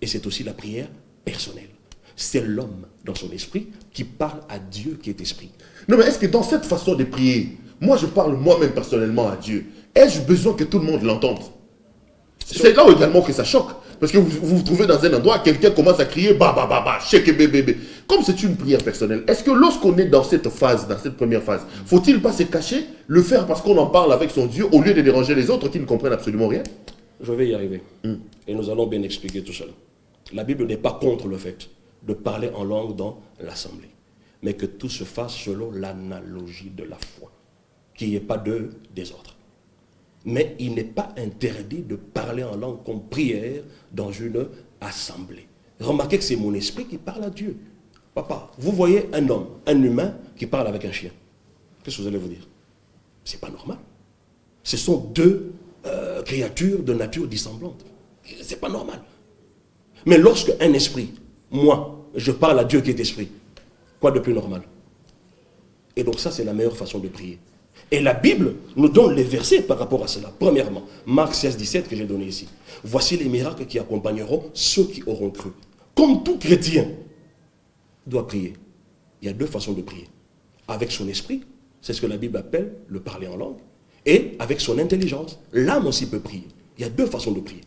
Et c'est aussi la prière personnelle. C'est l'homme dans son esprit qui parle à Dieu qui est esprit. Non, mais est-ce que dans cette façon de prier, moi je parle moi-même personnellement à Dieu, ai-je besoin que tout le monde l'entende? C'est là également que ça choque. Parce que vous vous trouvez dans un endroit, quelqu'un commence à crier bah bah bah bah, shake bébé. Comme c'est une prière personnelle, est-ce que lorsqu'on est dans cette phase, dans cette première phase, faut-il pas se cacher, le faire parce qu'on en parle avec son Dieu au lieu de déranger les autres qui ne comprennent absolument rien? Je vais y arriver. Et nous allons bien expliquer tout cela. La Bible n'est pas contre le fait de parler en langue dans l'assemblée, mais que tout se fasse selon l'analogie de la foi, qu'il n'y ait pas de désordre. Mais il n'est pas interdit de parler en langue comme prière dans une assemblée. Remarquez que c'est mon esprit qui parle à Dieu. Papa, vous voyez un homme, un humain qui parle avec un chien. Qu'est-ce que vous allez vous dire? C'est pas normal. Ce sont deux créatures de nature dissemblante. C'est pas normal. Mais lorsque un esprit, moi, je parle à Dieu qui est esprit, quoi de plus normal? Et donc ça, c'est la meilleure façon de prier. Et la Bible nous donne les versets par rapport à cela. Premièrement, Marc 16, 17 que j'ai donné ici. Voici les miracles qui accompagneront ceux qui auront cru. Comme tout chrétien doit prier. Il y a deux façons de prier. Avec son esprit, c'est ce que la Bible appelle le parler en langue. Et avec son intelligence, l'âme aussi peut prier. Il y a deux façons de prier.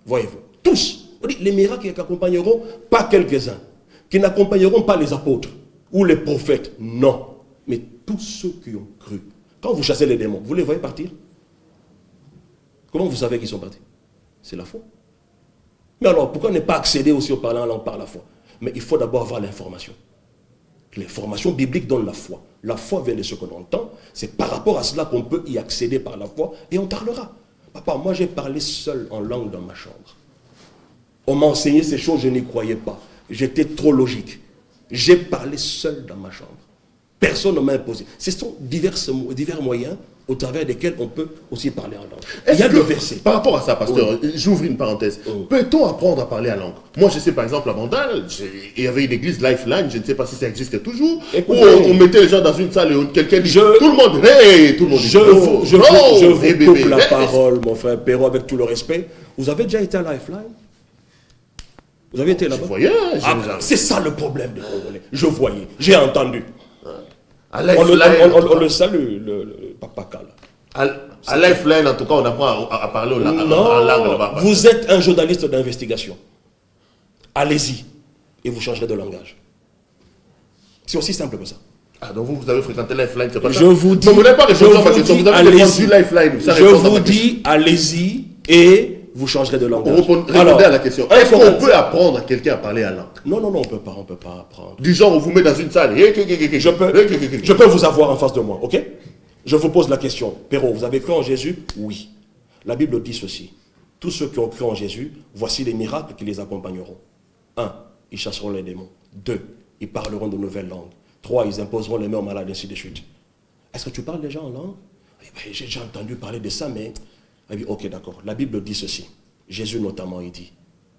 Voyez-vous, tous. Les miracles qui accompagneront, pas quelques-uns. Qui n'accompagneront pas les apôtres ou les prophètes. Non. Mais tous ceux qui ont cru. Quand vous chassez les démons, vous les voyez partir? Comment vous savez qu'ils sont partis? C'est la foi. Mais alors, pourquoi ne pas accéder aussi au parler en langue par la foi? Mais il faut d'abord avoir l'information. L'information biblique donne la foi. La foi vient de ce qu'on entend. C'est par rapport à cela qu'on peut y accéder par la foi et on parlera. Papa, moi j'ai parlé seul en langue dans ma chambre. On m'a enseigné ces choses, je n'y croyais pas. J'étais trop logique. J'ai parlé seul dans ma chambre. Personne ne m'a imposé. Ce sont divers moyens au travers desquels on peut aussi parler en langue. Il y a le verset. Par rapport à ça, pasteur, j'ouvre une parenthèse. Peut-on apprendre à parler en langue? Moi, je sais par exemple à Mandal, il y avait une église Lifeline, je ne sais pas si ça existe toujours, où on mettait les gens dans une salle et quelqu'un dit tout le monde, hey, tout le monde dit je vous coupe la parole, mon frère Perrault, avec tout le respect. Vous avez déjà été à Lifeline? Vous avez été là-bas? Je voyais. C'est ça le problème des Congolais. Je voyais, j'ai entendu. On le salue, le Papa Kala. À Lifeline, en tout cas, on apprend à parler en langue là-bas. Vous êtes un journaliste d'investigation. Allez-y et vous changerez de langage. C'est aussi simple que ça. Ah, donc vous avez fréquenté Lifeline, c'est pas ça? Je vous dis, vous avez répondu Lifeline. Je vous dis, allez-y et vous changerez de langage. Répondez à la question. Est-ce qu'on peut apprendre à quelqu'un à parler à langue? Non, on ne peut pas apprendre. Du genre, on vous met dans une salle. Je peux vous avoir en face de moi, ok? Je vous pose la question. Perrault, vous avez cru en Jésus? Oui. La Bible dit ceci. Tous ceux qui ont cru en Jésus, voici les miracles qui les accompagneront. 1. Ils chasseront les démons. 2. Ils parleront de nouvelles langues. 3. Ils imposeront les mains aux malades, ainsi de suite. Est-ce que tu parles déjà en langue? J'ai déjà entendu parler de ça, mais... Ok, d'accord. La Bible dit ceci. Jésus notamment, il dit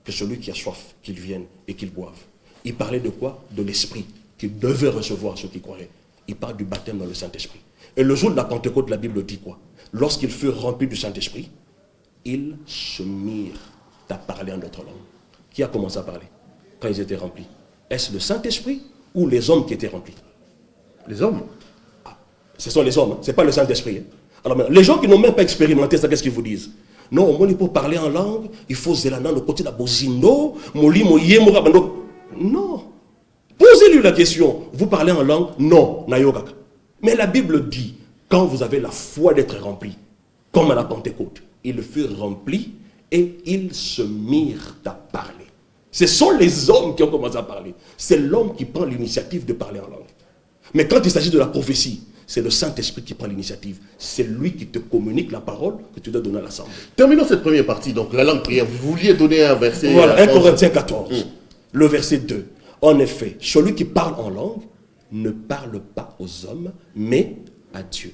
que celui qui a soif, qu'il vienne et qu'il boive. Il parlait de quoi? De l'esprit qu'il devait recevoir ceux qui croyaient. Il parle du baptême dans le Saint-Esprit. Et le jour de la Pentecôte, la Bible dit quoi? Lorsqu'ils furent remplis du Saint-Esprit, ils se mirent à parler en d'autres langues. Qui a commencé à parler quand ils étaient remplis? Est-ce le Saint-Esprit ou les hommes qui étaient remplis? Les hommes. Ce sont les hommes, hein. Ce n'est pas le Saint-Esprit. Hein. Alors maintenant, les gens qui n'ont même pas expérimenté ça, qu'est-ce qu'ils vous disent? Non, au moins pour parler en langue, il faut zélana le côté de la bozindo, moli moye morabando. Non. Posez-lui la question. Vous parlez en langue? Non, nayogaka. Mais la Bible dit, quand vous avez la foi d'être rempli, comme à la Pentecôte, ils furent remplis et ils se mirent à parler. Ce sont les hommes qui ont commencé à parler. C'est l'homme qui prend l'initiative de parler en langue. Mais quand il s'agit de la prophétie, c'est le Saint-Esprit qui prend l'initiative. C'est lui qui te communique la parole que tu dois donner à l'assemblée. Terminons cette première partie, donc la langue prière. Vous vouliez donner un verset. Voilà, 1 Corinthiens 14, le verset 2. En effet, celui qui parle en langue ne parle pas aux hommes, mais à Dieu.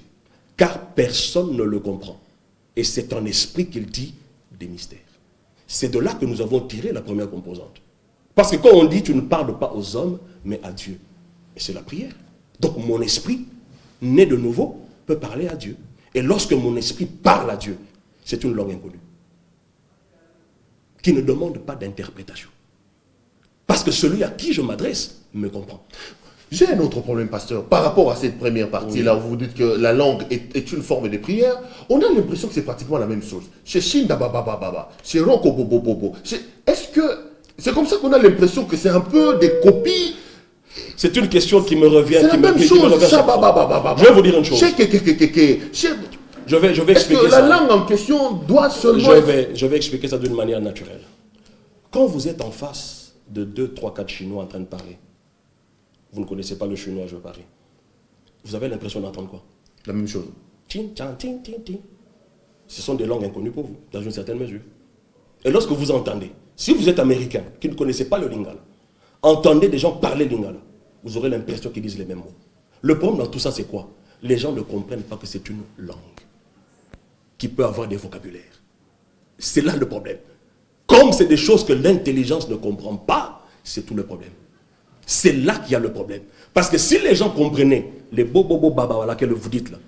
Car personne ne le comprend. Et c'est en esprit qu'il dit des mystères. C'est de là que nous avons tiré la première composante. Parce que quand on dit tu ne parles pas aux hommes, mais à Dieu, c'est la prière. Donc mon esprit, né de nouveau, peut parler à Dieu. Et lorsque mon esprit parle à Dieu, c'est une langue inconnue. Qui ne demande pas d'interprétation. Parce que celui à qui je m'adresse me comprend. J'ai un autre problème, pasteur. Par rapport à cette première partie-là, où vous dites que la langue est une forme de prière, on a l'impression que c'est pratiquement la même chose. Chez Shinda Baba Baba, chez Roko Bobo Bobo. Est-ce que c'est comme ça qu'on a l'impression que c'est un peu des copies? C'est une question qui me revient. C'est la même chose. Je vais vous dire une chose. Je vais expliquer Est-ce que ça. la langue en question doit seulement... Je vais expliquer ça d'une manière naturelle. Quand vous êtes en face de 2, 3, 4 Chinois en train de parler, vous ne connaissez pas le chinois, je parie. Vous avez l'impression d'entendre quoi? La même chose. Tin, tin, tin, tin, tin. Ce sont des langues inconnues pour vous, dans une certaine mesure. Et lorsque vous entendez, si vous êtes américain, qui ne connaissez pas le lingala, entendez des gens parler lingala, vous aurez l'impression qu'ils disent les mêmes mots. Le problème dans tout ça, c'est quoi? Les gens ne comprennent pas que c'est une langue qui peut avoir des vocabulaires. C'est là le problème. Comme c'est des choses que l'intelligence ne comprend pas, c'est tout le problème. C'est là qu'il y a le problème. Parce que si les gens comprenaient les bobo baba voilà que vous dites là,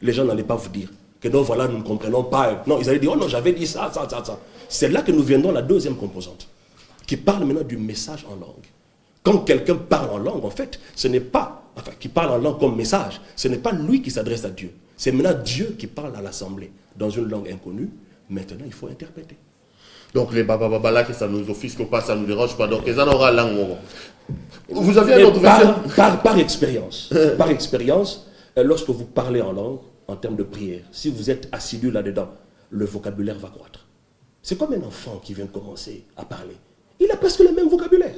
les gens n'allaient pas vous dire que non, voilà, nous ne comprenons pas. Non, ils allaient dire, oh non, j'avais dit ça, ça, ça, ça. C'est là que nous viendrons la deuxième composante, qui parle maintenant du message en langue. Quand quelqu'un parle en langue, en fait, ce n'est pas, enfin, qui parle en langue comme message, ce n'est pas lui qui s'adresse à Dieu. C'est maintenant Dieu qui parle à l'assemblée dans une langue inconnue. Maintenant, il faut interpréter. Donc les baba baba là, que ça nous offusque pas, ça ne nous dérange pas. Donc ils en aura langue. Vous avez un autre verset? Par expérience. Par expérience, lorsque vous parlez en langue, en termes de prière, si vous êtes assidu là-dedans, le vocabulaire va croître. C'est comme un enfant qui vient de commencer à parler. Il a presque le même vocabulaire.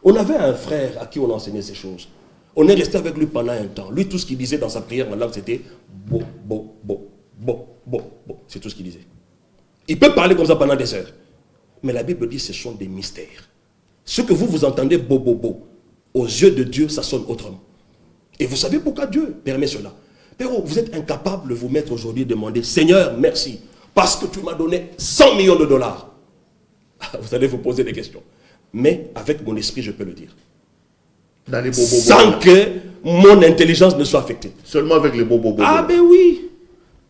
On avait un frère à qui on enseignait ces choses. On est resté avec lui pendant un temps. Lui, tout ce qu'il disait dans sa prière en langue, c'était bo, bo, bo, bo, bo, bo. C'est tout ce qu'il disait. Il peut parler comme ça pendant des heures. Mais la Bible dit que ce sont des mystères. Ce que vous entendez bo, bo, bo, aux yeux de Dieu, ça sonne autrement. Et vous savez pourquoi Dieu permet cela? Pero, vous êtes incapable de vous mettre aujourd'hui et demander, Seigneur, merci, parce que tu m'as donné 100 millions de dollars. Vous allez vous poser des questions. Mais avec mon esprit, je peux le dire. Dans les bobos. Sans que mon intelligence ne soit affectée. Seulement avec les bobos. Ah ben oui.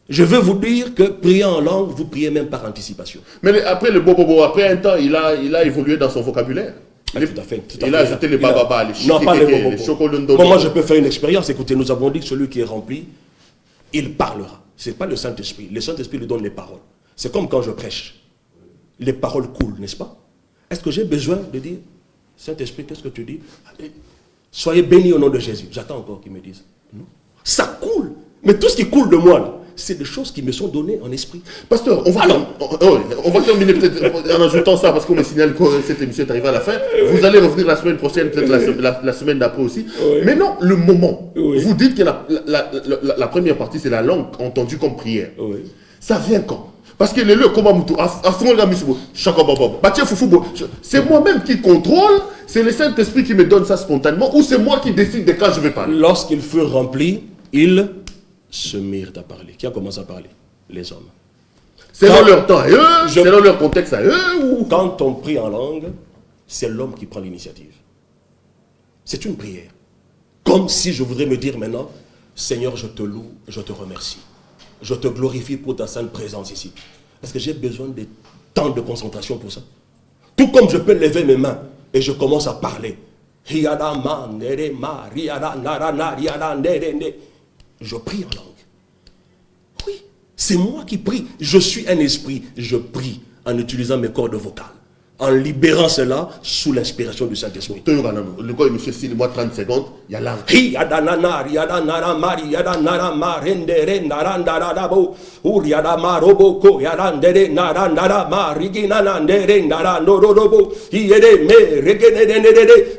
Je veux vous dire que prier en langue, vous priez même par anticipation. Mais après le bobo, après un temps, il a évolué dans son vocabulaire. Tout à fait. Il a ajouté les bababa, les non, pas les chocolondono. Moi, je peux faire une expérience. Écoutez, nous avons dit que celui qui est rempli, il parlera. Ce n'est pas le Saint-Esprit. Le Saint-Esprit lui donne les paroles. C'est comme quand je prêche. Les paroles coulent, n'est-ce pas? Est-ce que j'ai besoin de dire, Saint-Esprit, qu'est-ce que tu dis? Soyez bénis au nom de Jésus. J'attends encore qu'ils me disent. Non. Ça coule. Mais tout ce qui coule de moi, là, c'est des choses qui me sont données en esprit. Pasteur, on va terminer peut-être en ajoutant ça, parce qu'on me signale que cette émission est arrivée à la fin. Vous allez revenir la semaine prochaine, peut-être la semaine d'après aussi. Mais non, le moment. Vous dites que la première partie, c'est la langue entendue comme prière. Ça vient quand? Parce que c'est moi-même qui contrôle, c'est le Saint-Esprit qui me donne ça spontanément, ou c'est moi qui décide de quand je vais parler. Lorsqu'ils furent remplis, ils se mirent à parler. Qui a commencé à parler? Les hommes. Selon leur temps à eux, selon leur contexte à eux. Quand on prie en langue, c'est l'homme qui prend l'initiative. C'est une prière. Comme si je voudrais me dire maintenant, Seigneur, je te loue, je te remercie. Je te glorifie pour ta sainte présence ici. Parce que j'ai besoin de temps de concentration pour ça. Tout comme je peux lever mes mains et je commence à parler. Je prie en langue. Oui, c'est moi qui prie. Je suis un esprit. Je prie en utilisant mes cordes vocales. En libérant cela sous l'inspiration du Saint-Esprit. Le gars, monsieur, s'il moi 30 secondes, il y a l'âme.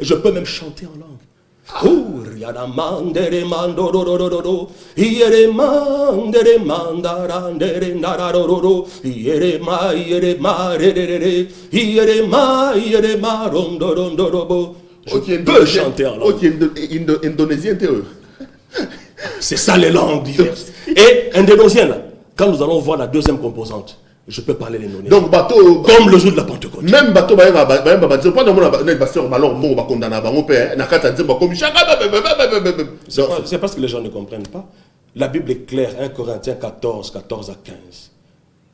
Je peux même chanter en langue. Je peux chanter en langue. Indonésien, C'est ça les langues diverses. Et indonésien, là, quand nous allons voir la deuxième composante, je peux parler l'indonésien. Donc, bateau, comme le jour de la Pentecôte. Même bateau, c'est parce que les gens ne comprennent pas. La Bible est claire, 1 Corinthiens 14, 14 à 15.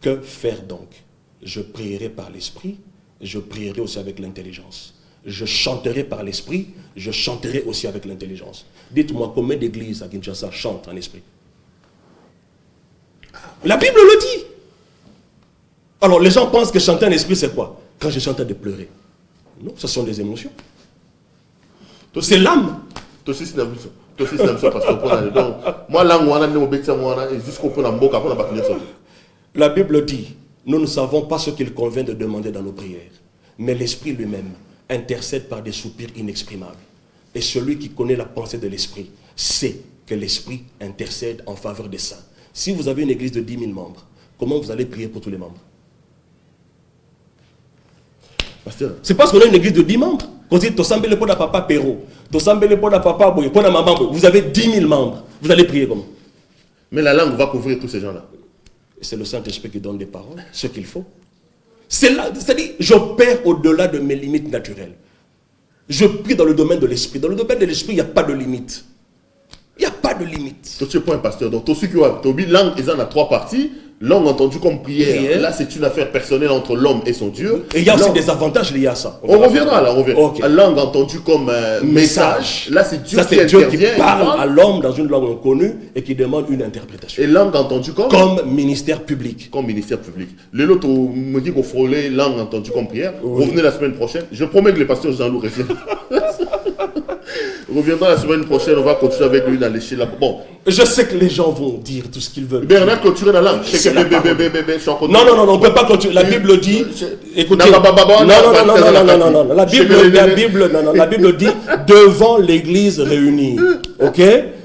Que faire donc? Je prierai par l'esprit, je prierai aussi avec l'intelligence. Je chanterai par l'esprit, je chanterai aussi avec l'intelligence. Dites-moi combien d'églises à Kinshasa chantent en esprit? La Bible le dit. Alors les gens pensent que chanter en esprit c'est quoi? Quand je chante de pleurer. Non, ce sont des émotions. C'est l'âme. La Bible dit, nous ne savons pas ce qu'il convient de demander dans nos prières, mais l'esprit lui-même intercède par des soupirs inexprimables. Et celui qui connaît la pensée de l'esprit sait que l'esprit intercède en faveur des saints. Si vous avez une église de 10 000 membres, comment vous allez prier pour tous les membres? C'est parce qu'on a une église de 10 membres. Vous avez 10 000 membres. Vous allez prier comment? Mais la langue va couvrir tous ces gens-là. C'est le Saint-Esprit qui donne des paroles, ce qu'il faut. C'est-à-dire, j'opère au-delà de mes limites naturelles. Je prie dans le domaine de l'esprit. Dans le domaine de l'esprit, il n'y a pas de limite. Il n'y a pas de limite. Tu es pas un pasteur. Donc, tu langue, ils en a 3 parties. Langue entendue comme prière. Là, c'est une affaire personnelle entre l'homme et son Dieu. Et il y a aussi des avantages liés à ça. On reviendra là, on reviendra. Okay. Langue entendue comme message. Là, c'est Dieu qui parle à l'homme dans une langue inconnue et qui demande une interprétation. Et langue entendue comme ministère public. Comme ministère public. Le lot, on me dit qu'on frôlait langue entendue comme prière. Oui. Revenez la semaine prochaine. Je promets que le pasteur Jean-Loup revient. Reviendra la semaine prochaine, on va continuer avec lui dans l'échelle. Bon. Je sais que les gens vont dire tout ce qu'ils veulent. Bernard clôturer la langue. Non, on ne peut pas clôturer. La Bible dit. Écoutez. Non. La Bible dit devant l'église réunie. Ok?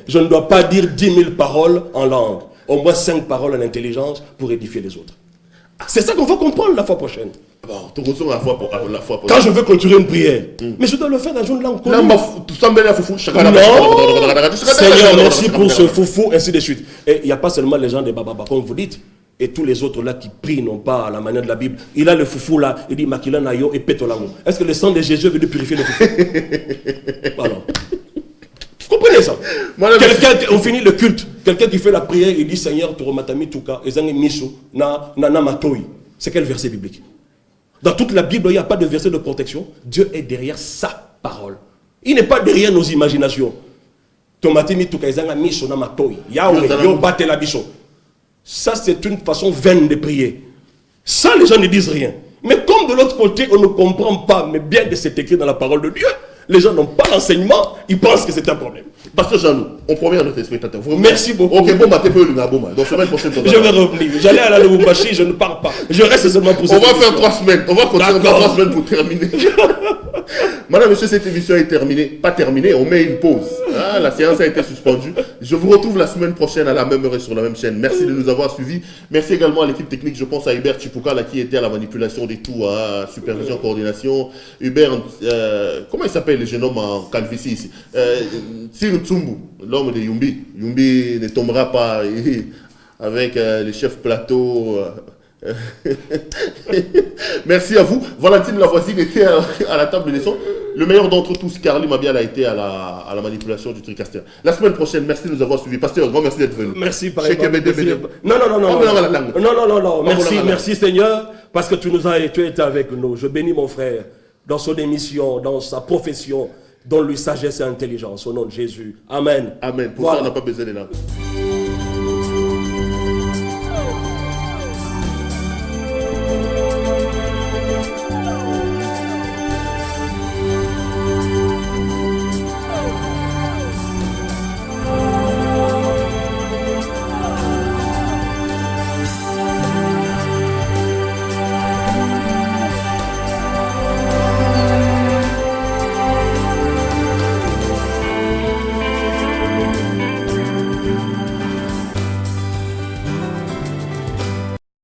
Je ne dois pas dire 10 000 paroles en langue. Au moins 5 paroles en intelligence pour édifier les autres. C'est ça qu'on va comprendre la fois prochaine. Bon, quand je veux clôturer une prière, mais je dois le faire dans une langue connue. Non, Seigneur, merci pour ce foufou, ainsi de suite. Et il n'y a pas seulement les gens des bababa, comme vous dites, et tous les autres là qui prient, non pas à la manière de la Bible. Il a le foufou là, il dit Makila Nayo et Petolango. Est-ce que le sang de Jésus veut purifier le foufou? Alors, vous comprenez ça? Quelqu'un, on finit le culte, quelqu'un qui fait la prière, il dit Seigneur, Toromatami Tuka, Ezangi Misu, na Matoi. C'est quel verset biblique? Dans toute la Bible, il n'y a pas de verset de protection. Dieu est derrière sa parole. Il n'est pas derrière nos imaginations. Ça, c'est une façon vaine de prier. Ça, les gens ne disent rien. Mais comme de l'autre côté, on ne comprend pas, mais bien que c'est écrit dans la parole de Dieu, les gens n'ont pas l'enseignement, ils pensent que c'est un problème. Pasteur Jean-Loup, on promet à notre spectateur. Merci beaucoup. Ok, bon, donc semaine prochaine. Je vais revenir. J'allais à la Lubumbashi, je ne pars pas. Je reste seulement pour ça. On va faire 3 semaines. On va continuer 3 semaines pour terminer. Madame, monsieur, cette émission est terminée. Pas terminée, on met une pause. Ah, la séance a été suspendue. Je vous retrouve la semaine prochaine à la même heure et sur la même chaîne. Merci de nous avoir suivis. Merci également à l'équipe technique. Je pense à Hubert Chipuka là, qui était à la manipulation des tout, à supervision, coordination. Hubert, comment il s'appelle le jeune homme en calvitie ici? Sir Tsumbu, l'homme de Yumbi. Yumbi ne tombera pas avec les chefs plateau. Merci à vous. Valentine Lavoisine était à la table de leçon. Le meilleur d'entre tous, Carly Mabiala, a été à la manipulation du tricaster. La semaine prochaine, merci de nous avoir suivis. Pasteur, grand merci d'être venu. Merci, par Cheikh exemple. Ebede. Non. Merci Seigneur, parce que tu étais avec nous. Je bénis mon frère dans son émission, dans sa profession. Donne-lui sagesse et intelligence au nom de Jésus. Amen. Amen. Pour ça, on n'a pas besoin de là.